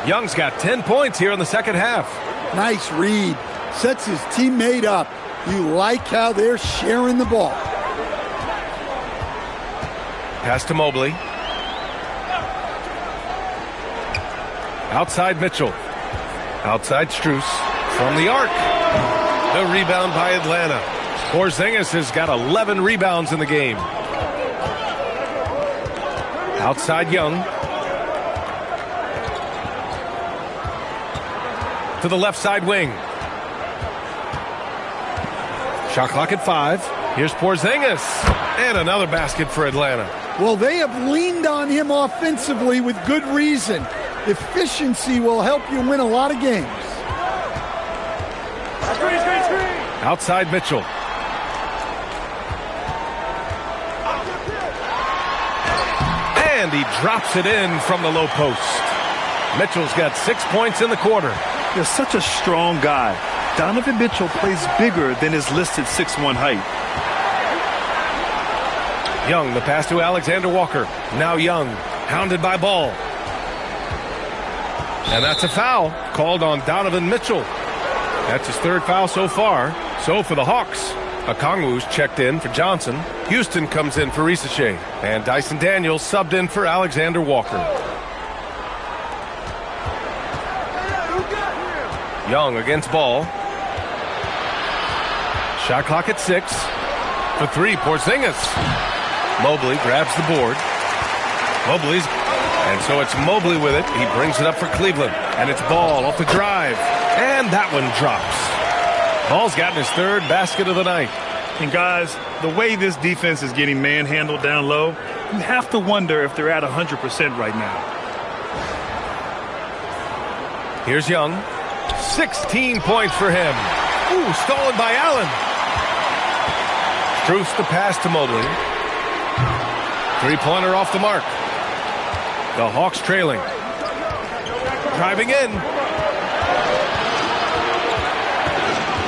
Young's got 10 points here in the second half. Nice read. Sets his teammate up. You like how they're sharing the ball. Pass to Mobley. Outside Mitchell. Outside Strus. From the arc. The rebound by Atlanta. Porzingis has got 11 rebounds in the game. Outside Young. To the left side wing. Shot clock at 5. Here's Porzingis. And another basket for Atlanta. Well, they have leaned on him offensively with good reason. Efficiency will help you win a lot of games. Outside Mitchell. And he drops it in from the low post. Mitchell's got 6 points in the quarter. You're such a strong guy. Donovan Mitchell plays bigger than his listed 6'1" height. Young, the pass to Alexander Walker. Now Young, hounded by Ball. And that's a foul called on Donovan Mitchell. That's his 3rd foul so far. So for the Hawks, Okongwu's checked in for Johnson. Houston comes in for Risachet. And Dyson Daniels subbed in for Alexander Walker. Young against Ball. Shot clock at 6. For 3, Porzingis. Mobley grabs the board. And so it's Mobley with it. He brings it up for Cleveland. And it's Ball off the drive. And that one drops. Ball's gotten his 3rd basket of the night. And guys, the way this defense is getting manhandled down low, you have to wonder if they're at 100% right now. Here's Young. 16 points for him. Ooh, stolen by Allen. Strus the pass to Mobley. 3-pointer off the mark. The Hawks trailing. Driving in.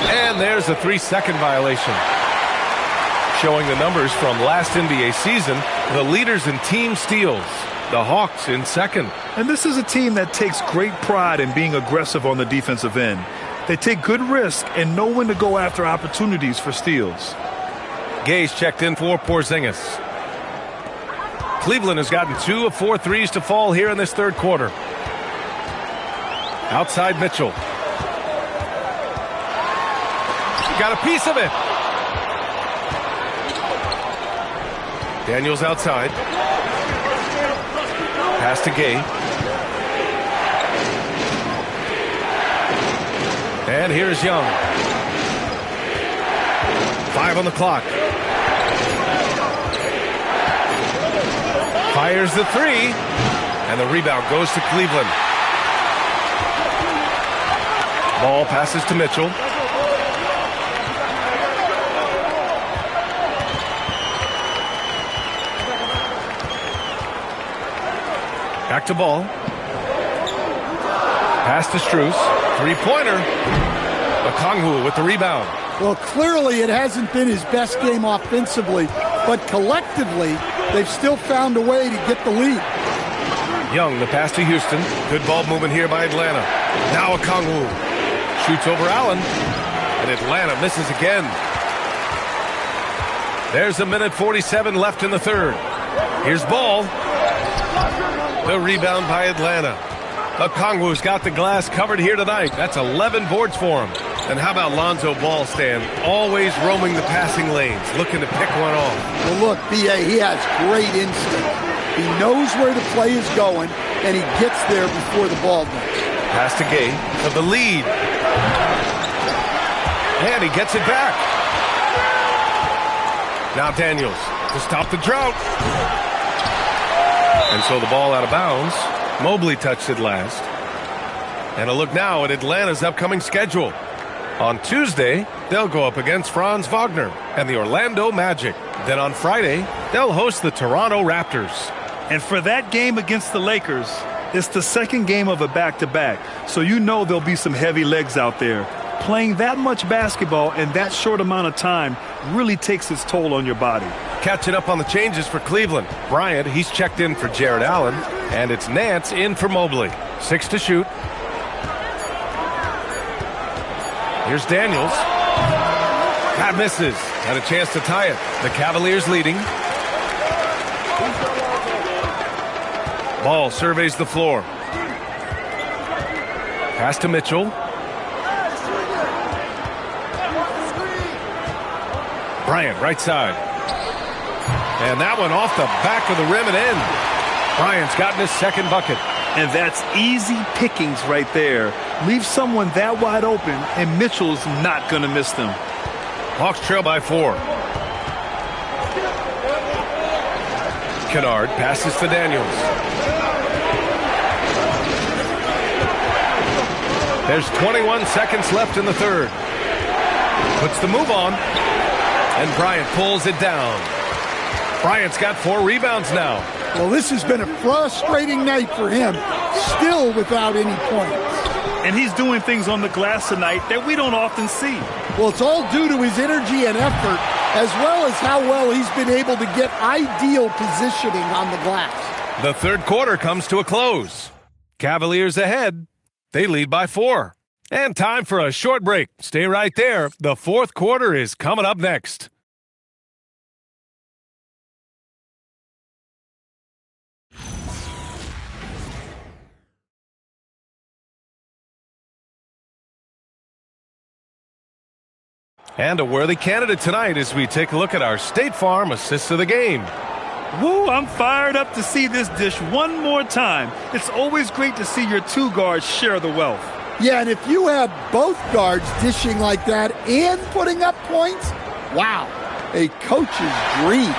And there's a 3-second violation. Showing the numbers from last NBA season, the leaders in team steals. The Hawks in 2nd. And this is a team that takes great pride in being aggressive on the defensive end. They take good risk and know when to go after opportunities for steals. Gay's checked in for Porzingis. Cleveland has gotten 2 of 4 threes to fall here in this 3rd quarter. Outside Mitchell. Got a piece of it. Daniels outside. Pass to Gay. And here's Young. 5 on the clock. Fires the 3. And the rebound goes to Cleveland. Ball passes to Mitchell. Back to Ball. Pass to Strus. 3-pointer. Okongwu with the rebound. Well, clearly it hasn't been his best game offensively, but collectively, they've still found a way to get the lead. Young, the pass to Houston. Good ball movement here by Atlanta. Now Okongwu. Shoots over Allen. And Atlanta misses again. There's 1:47 left in the 3rd. Here's Ball. The rebound by Atlanta. Okongwu's got the glass covered here tonight. That's 11 boards for him. And how about Lonzo Ball, Stan? Always roaming the passing lanes, looking to pick one off. Well, look, B.A., he has great instinct. He knows where the play is going, and he gets there before the ball does. Pass to Gay for the lead. And he gets it back. Now Daniels to stop the drought. And so the ball out of bounds. Mobley touched it last. And a look now at Atlanta's upcoming schedule. On Tuesday, they'll go up against Franz Wagner and the Orlando Magic. Then on Friday, they'll host the Toronto Raptors. And for that game against the Lakers, it's the 2nd game of a back-to-back. So you know there'll be some heavy legs out there. Playing that much basketball in that short amount of time really takes its toll on your body. Catching up on the changes for Cleveland. Bryant, he's checked in for Jared Allen. And it's Nance in for Mobley. 6 to shoot. Here's Daniels. That misses. Had a chance to tie it. The Cavaliers leading. Ball surveys the floor. Pass to Mitchell. Bryant, right side. And that one off the back of the rim and in. Bryant's gotten his 2nd bucket. And that's easy pickings right there. Leave someone that wide open, and Mitchell's not going to miss them. Hawks trail by 4. Kennard passes to Daniels. There's 21 seconds left in the 3rd. Puts the move on. And Bryant pulls it down. Bryant's got 4 rebounds now. Well, this has been a frustrating night for him, still without any points. And he's doing things on the glass tonight that we don't often see. Well, it's all due to his energy and effort, as well as how well he's been able to get ideal positioning on the glass. The 3rd quarter comes to a close. Cavaliers ahead. They lead by 4. And time for a short break. Stay right there. The fourth quarter is coming up next. And a worthy candidate tonight as we take a look at our State Farm Assist of the Game. Woo, I'm fired up to see this dish one more time. It's always great to see your two guards share the wealth. Yeah, and if you have both guards dishing like that and putting up points, wow, a coach's dream.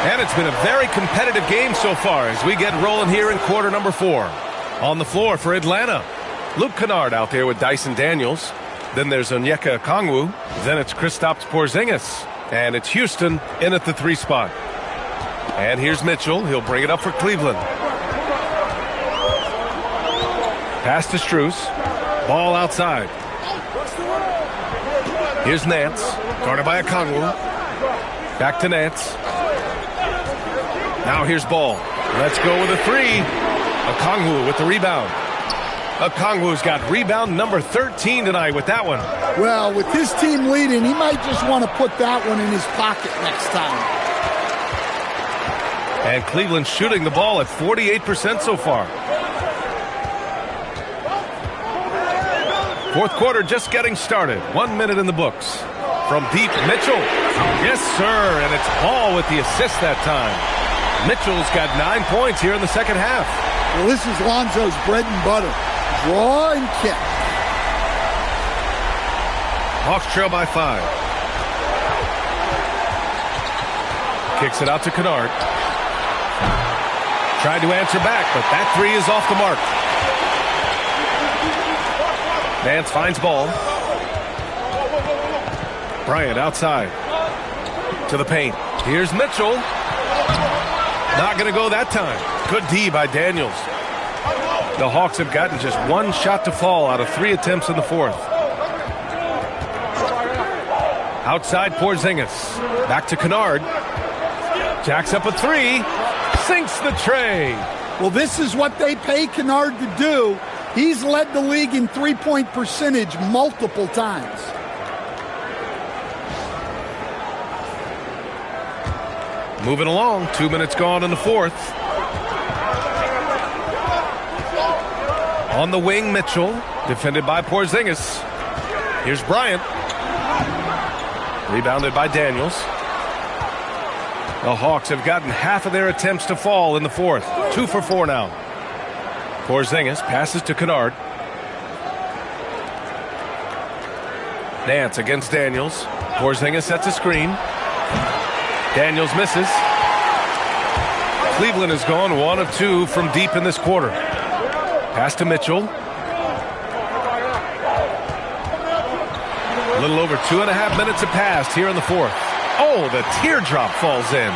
And it's been a very competitive game so far as we get rolling here in quarter number 4. On the floor for Atlanta, Luke Kennard out there with Dyson Daniels. Then there's Onyeka Okongwu. Then it's Kristaps Porzingis. And it's Houston in at the 3 spot. And here's Mitchell. He'll bring it up for Cleveland. Pass to Strus. Ball outside. Here's Nance. Guarded by Okongwu. Back to Nance. Now here's Ball. Let's go with a 3. Okongwu with the rebound. Okongwu's got rebound number 13 tonight with that one. Well, with his team leading, he might just want to put that one in his pocket next time. And Cleveland shooting the ball at 48% so far. Fourth quarter just getting started. 1 minute in the books. From deep, Mitchell. Yes, sir, and it's Ball with the assist that time. Mitchell's got 9 points here in the second half. Well, this is Lonzo's bread and butter. Draw and kick. Hawks trail by 5. Kicks it out to Kennard. Tried to answer back, but that 3 is off the mark. Nance finds Ball. Bryant outside. To the paint. Here's Mitchell. Not going to go that time. Good D by Daniels. The Hawks have gotten just 1 shot to fall out of 3 attempts in the fourth. Outside Porzingis. Back to Kennard. Jacks up a 3. Sinks the tray. Well, this is what they pay Kennard to do. He's led the league in three-point percentage multiple times. Moving along. 2 minutes gone in the fourth. On the wing, Mitchell. Defended by Porzingis. Here's Bryant. Rebounded by Daniels. The Hawks have gotten half of their attempts to fall in the fourth. 2 for 4 now. Porzingis passes to Kennard. Nance against Daniels. Porzingis sets a screen. Daniels misses. Cleveland has gone 1 of 2 from deep in this quarter. Pass to Mitchell. A little over 2.5 minutes have passed here in the fourth. Oh, the teardrop falls in.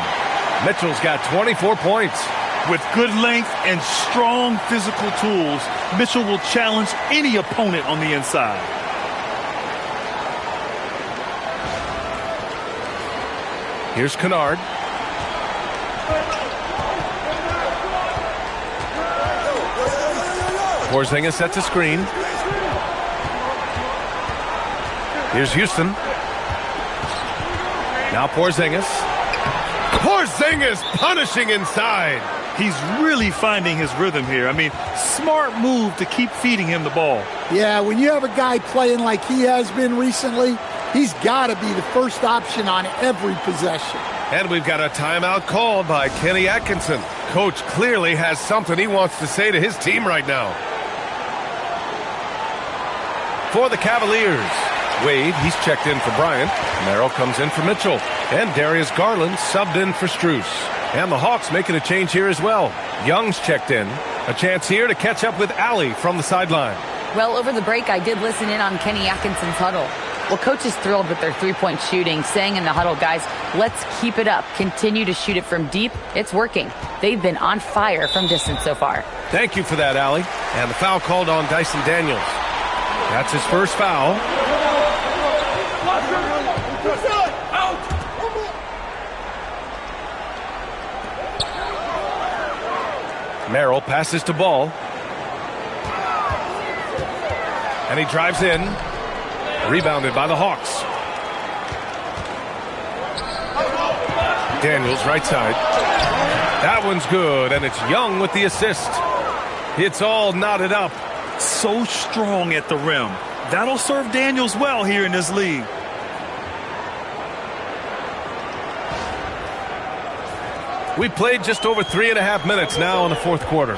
Mitchell's got 24 points. With good length and strong physical tools, Mitchell will challenge any opponent on the inside. Here's Kennard. Porzingis sets a screen. Here's Houston. Now Porzingis. Porzingis punishing inside. He's really finding his rhythm here. I mean, smart move to keep feeding him the ball. Yeah, when you have a guy playing like he has been recently, he's got to be the first option on every possession. And we've got a timeout called by Kenny Atkinson. Coach clearly has something he wants to say to his team right now. For the Cavaliers, Wade, he's checked in for Bryant. Merrill comes in for Mitchell. And Darius Garland subbed in for Strus. And the Hawks making a change here as well. Young's checked in. A chance here to catch up with Allie from the sideline. Well, over the break, I did listen in on Kenny Atkinson's huddle. Well, coach is thrilled with their three-point shooting, saying in the huddle, guys, let's keep it up. Continue to shoot it from deep. It's working. They've been on fire from distance so far. Thank you for that, Allie. And the foul called on Dyson Daniels. That's his first foul. Merrill passes to Ball. And he drives in. Rebounded by the Hawks. Daniels, right side. That one's good, and it's Young with the assist. It's all knotted up. So strong at the rim. That'll serve Daniels well here in this league. We played just over 3.5 minutes now in the fourth quarter.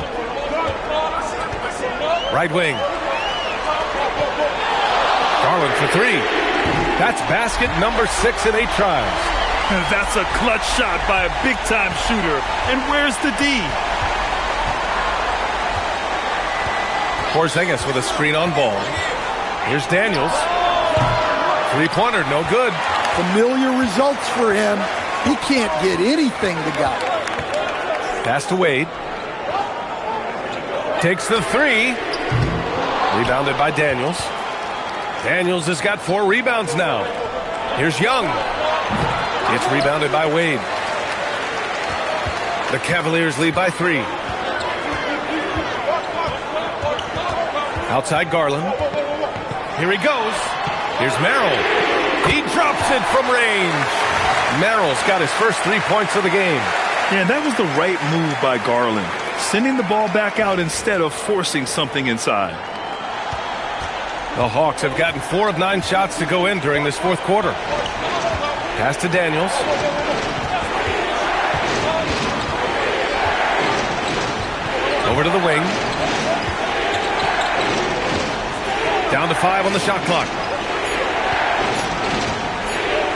Right wing. Garland for three. That's basket number 6 in 8 tries. And that's a clutch shot by a big-time shooter. And where's the D? Porzingis with a screen on ball. Here's Daniels. Three-pointer, no good. Familiar results for him. He can't get anything to go. Pass to Wade. Takes the three. Rebounded by Daniels. Daniels has got 4 rebounds now. Here's Young. It's rebounded by Wade. The Cavaliers lead by 3. Outside Garland. Here he goes. Here's Merrill. He drops it from range. Merrill's got his first 3 points of the game. Yeah, that was the right move by Garland. Sending the ball back out instead of forcing something inside. The Hawks have gotten 4 of 9 shots to go in during this fourth quarter. Pass to Daniels. Over to the wing. Down to 5 on the shot clock.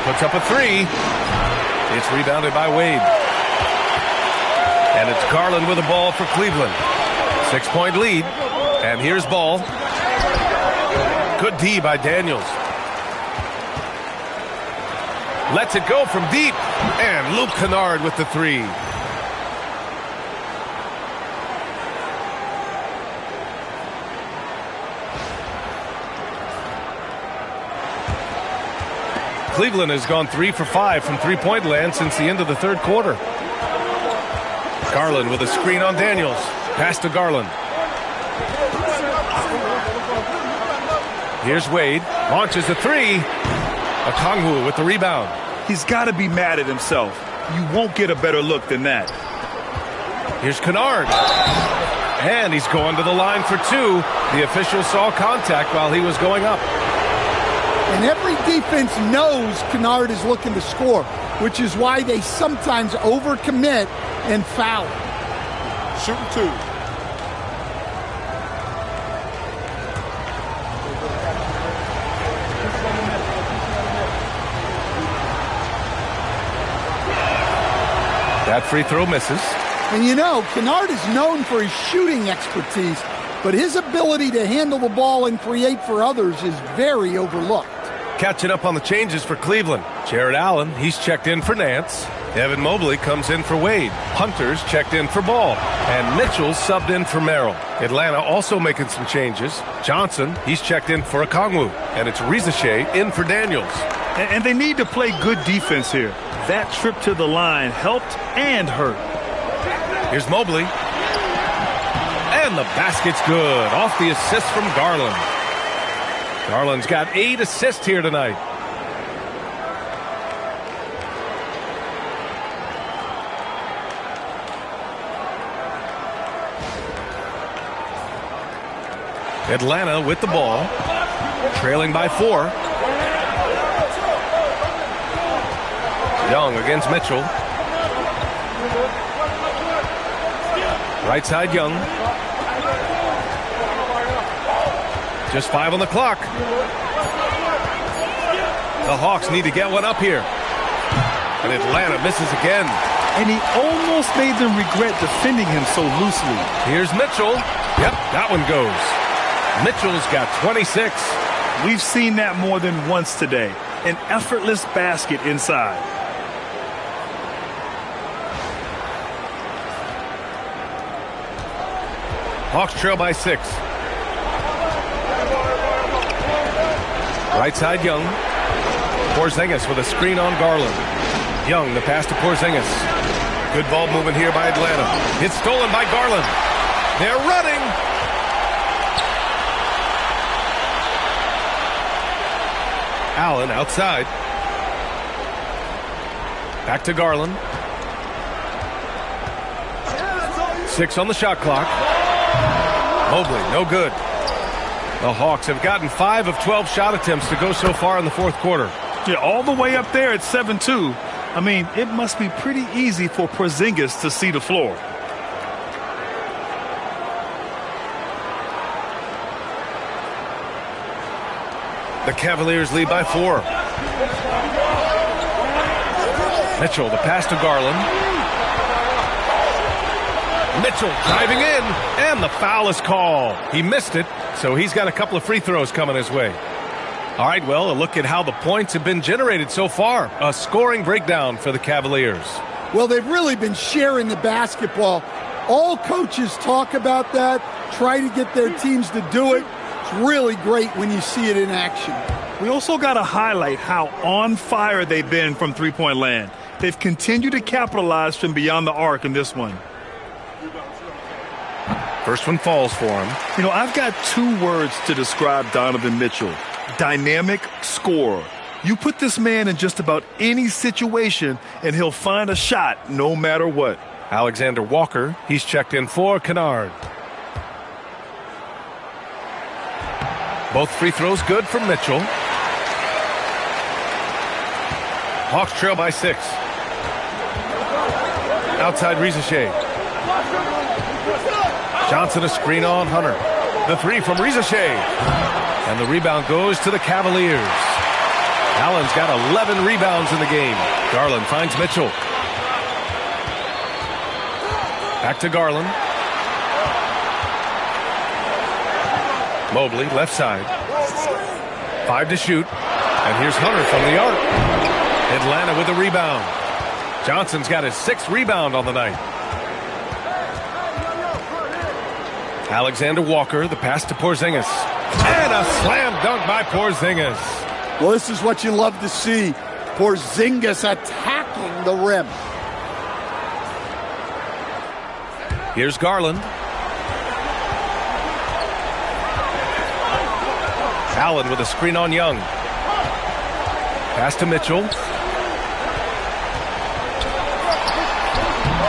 Puts up a 3. It's rebounded by Wade. And it's Garland with the ball for Cleveland. 6-point lead. And here's Ball. Good D by Daniels. Lets it go from deep. And Luke Kennard with the 3. Cleveland has gone 3 for 5 from three-point land since the end of the third quarter. Garland with a screen on Daniels. Pass to Garland. Here's Wade. Launches a 3. Okongwu with the rebound. He's got to be mad at himself. You won't get a better look than that. Here's Kennard. And he's going to the line for 2. The official saw contact while he was going up. And every defense knows Kennard is looking to score, which is why they sometimes overcommit and foul. Shooting 2. That free throw misses. And you know, Kennard is known for his shooting expertise, but his ability to handle the ball and create for others is very overlooked. Catching up on the changes for Cleveland. Jared Allen, he's checked in for Nance. Evan Mobley comes in for Wade. Hunter's checked in for Ball. And Mitchell's subbed in for Merrill. Atlanta also making some changes. Johnson, he's checked in for Okongwu. And it's Rizachet in for Daniels. And they need to play good defense here. That trip to the line helped and hurt. Here's Mobley. And the basket's good. Off the assist from Garland. Garland's got 8 assists here tonight. Atlanta with the ball, trailing by 4. Young against Mitchell. Right side Young. Just 5 on the clock. The Hawks need to get one up here. And Atlanta misses again. And he almost made them regret defending him so loosely. Here's Mitchell. Yep, that one goes. Mitchell's got 26. We've seen that more than once today. An effortless basket inside. Hawks trail by 6. Right side Young. Porzingis with a screen on Garland. Young, the pass to Porzingis. Good ball movement here by Atlanta. It's stolen by Garland. They're running. Allen outside. Back to Garland. 6 on the shot clock. Mobley, no good. The Hawks have gotten 5 of 12 shot attempts to go so far in the fourth quarter. Yeah, all the way up there at 7-2. I mean, it must be pretty easy for Porzingis to see the floor. The Cavaliers lead by 4. Mitchell, the pass to Garland. Mitchell driving in, and the foul is called. He missed it, so he's got a couple of free throws coming his way. All right, well, a look at how the points have been generated so far. A scoring breakdown for the Cavaliers. Well, they've really been sharing the basketball. All coaches talk about that, try to get their teams to do it. It's really great when you see it in action. We also got to highlight how on fire they've been from three-point land. They've continued to capitalize from beyond the arc in this one. First one falls for him. You know, I've got 2 words to describe Donovan Mitchell. Dynamic scorer. You put this man in just about any situation, and he'll find a shot no matter what. Alexander Walker, he's checked in for Kennard. Both free throws good from Mitchell. Hawks trail by 6. Outside Rizachet. Johnson a screen on Hunter. The 3 from Rizachet. And the rebound goes to the Cavaliers. Allen's got 11 rebounds in the game. Garland finds Mitchell. Back to Garland. Mobley, left side. 5 to shoot. And here's Hunter from the arc. Atlanta with a rebound. Johnson's got his 6th rebound on the night. Alexander Walker, the pass to Porzingis. And a slam dunk by Porzingis. Well, this is what you love to see. Porzingis attacking the rim. Here's Garland. Allen with a screen on Young. Pass to Mitchell.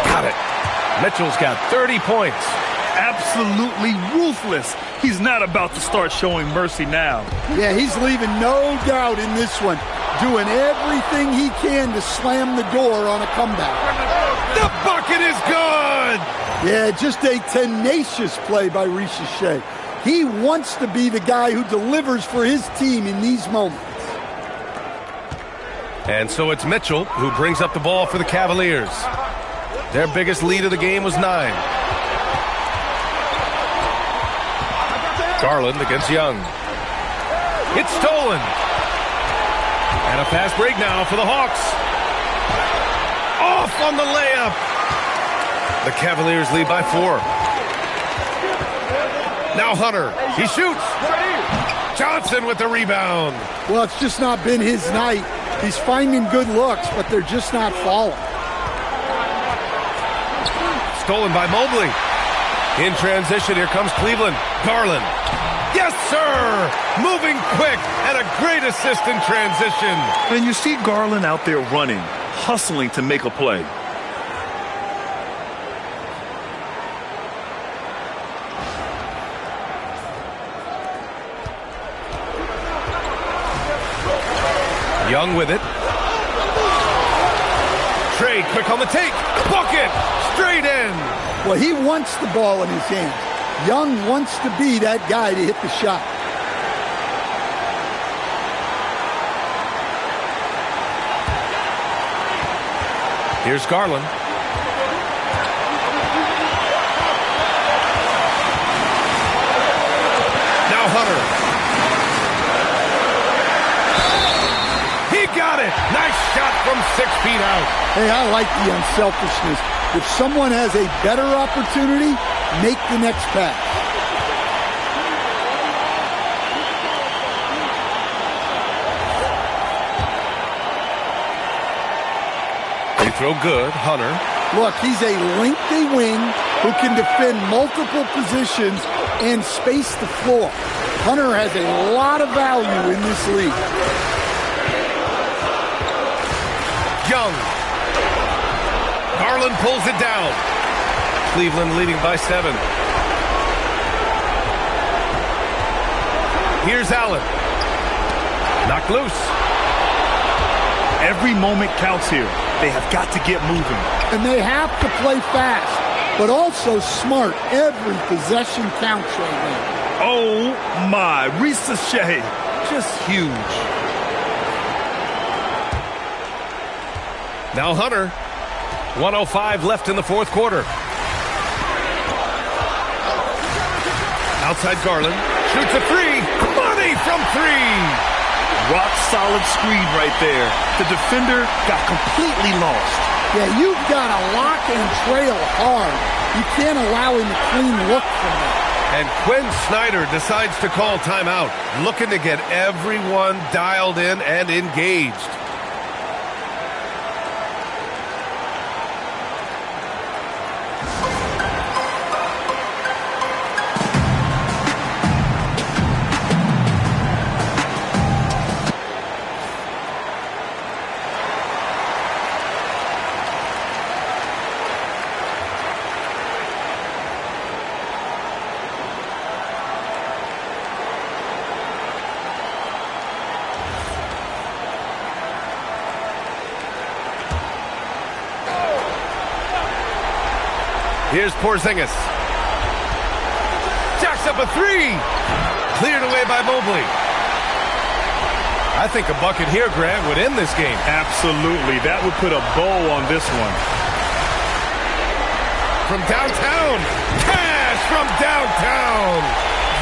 Got it. Mitchell's got 30 points. Absolutely ruthless. He's not about to start showing mercy now. Yeah, he's leaving no doubt in this one. Doing everything he can to slam the door on a comeback. The bucket is good! Yeah, just a tenacious play by Rizachet. He wants to be the guy who delivers for his team in these moments. And so it's Mitchell who brings up the ball for the Cavaliers. Their biggest lead of the game was 9. Garland against Young. It's stolen. And a fast break now for the Hawks. Off on the layup. The Cavaliers lead by 4. Now Hunter. He shoots. Johnson with the rebound. Well, it's just not been his night. He's finding good looks, but they're just not falling. Stolen by Mobley. In transition, here comes Cleveland. Garland. Yes, sir! Moving quick and a great assist in transition. And you see Garland out there running, hustling to make a play. Young with it. Trey quick on the take. Bucket! Straight in. Well, he wants the ball in his hands. Young wants to be that guy to hit the shot. Here's Garland. Now Hunter. He got it. Nice shot from 6 feet out. Hey, I like the unselfishness. If someone has a better opportunity, make the next pass. Free throw good. Hunter. Look, he's a lengthy wing who can defend multiple positions and space the floor. Hunter has a lot of value in this league. Young. Garland pulls it down. Cleveland leading by 7. Here's Allen. Knocked loose. Every moment counts here. They have got to get moving. And they have to play fast, but also smart. Every possession counts right now. Oh, my. Ricochet. Just huge. Now Hunter. 1:05 left in the fourth quarter. Outside Garland. Shoots a 3. Money from 3. Rock solid screen right there. The defender got completely lost. Yeah, you've got to lock and trail hard. You can't allow him a clean look from that. And Quinn Snyder decides to call timeout, looking to get everyone dialed in and engaged. Here's Porzingis. Jacks up a 3. Cleared away by Mobley. I think a bucket here, Grant, would end this game. Absolutely. That would put a bow on this one. From downtown. Cash from downtown.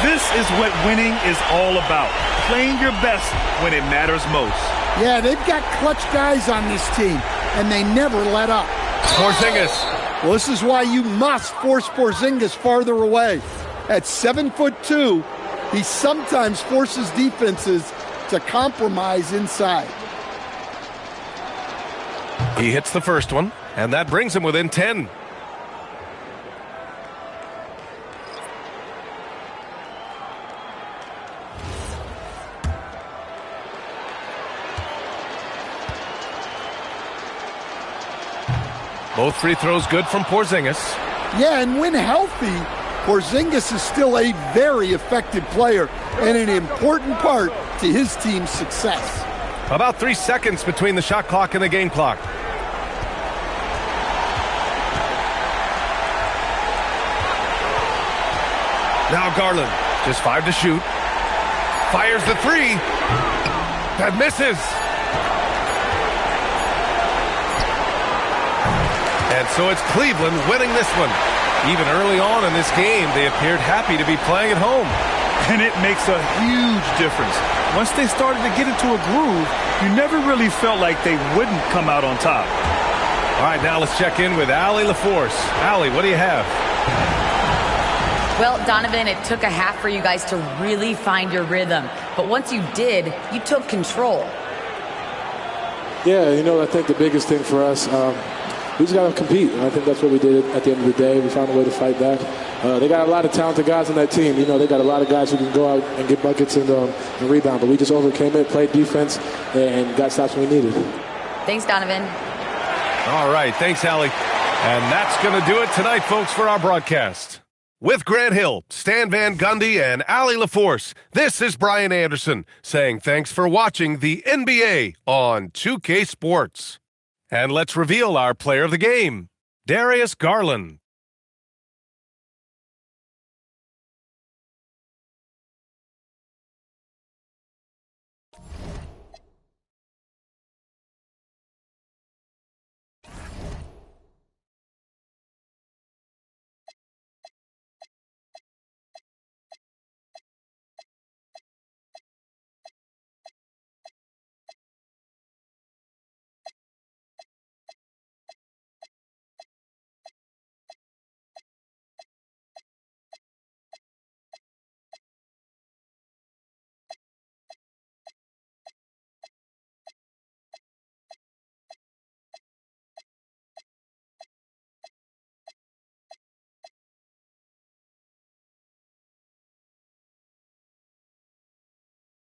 This is what winning is all about. Playing your best when it matters most. Yeah, they've got clutch guys on this team, and they never let up. Porzingis. Well, this is why you must force Porzingis farther away. At 7'2", he sometimes forces defenses to compromise inside. He hits the first one, and that brings him within 10. Both free throws good from Porzingis. Yeah, and when healthy, Porzingis is still a very effective player and an important part to his team's success. About 3 seconds between the shot clock and the game clock. Now Garland, just 5 to shoot. Fires the 3. That misses. And so it's Cleveland winning this one. Even early on in this game, they appeared happy to be playing at home. And it makes a huge difference. Once they started to get into a groove, you never really felt like they wouldn't come out on top. All right, now let's check in with Allie LaForce. Allie, what do you have? Well, Donovan, it took a half for you guys to really find your rhythm. But once you did, you took control. Yeah, I think the biggest thing for us, we just got to compete, and I think that's what we did at the end of the day. We found a way to fight back. They got a lot of talented guys on that team. They got a lot of guys who can go out and get buckets and rebound, but we just overcame it, played defense, and got stops when we needed. Thanks, Donovan. All right, thanks, Allie. And that's going to do it tonight, folks, for our broadcast. With Grant Hill, Stan Van Gundy, and Allie LaForce, this is Brian Anderson saying thanks for watching the NBA on 2K Sports. And let's reveal our player of the game, Darius Garland.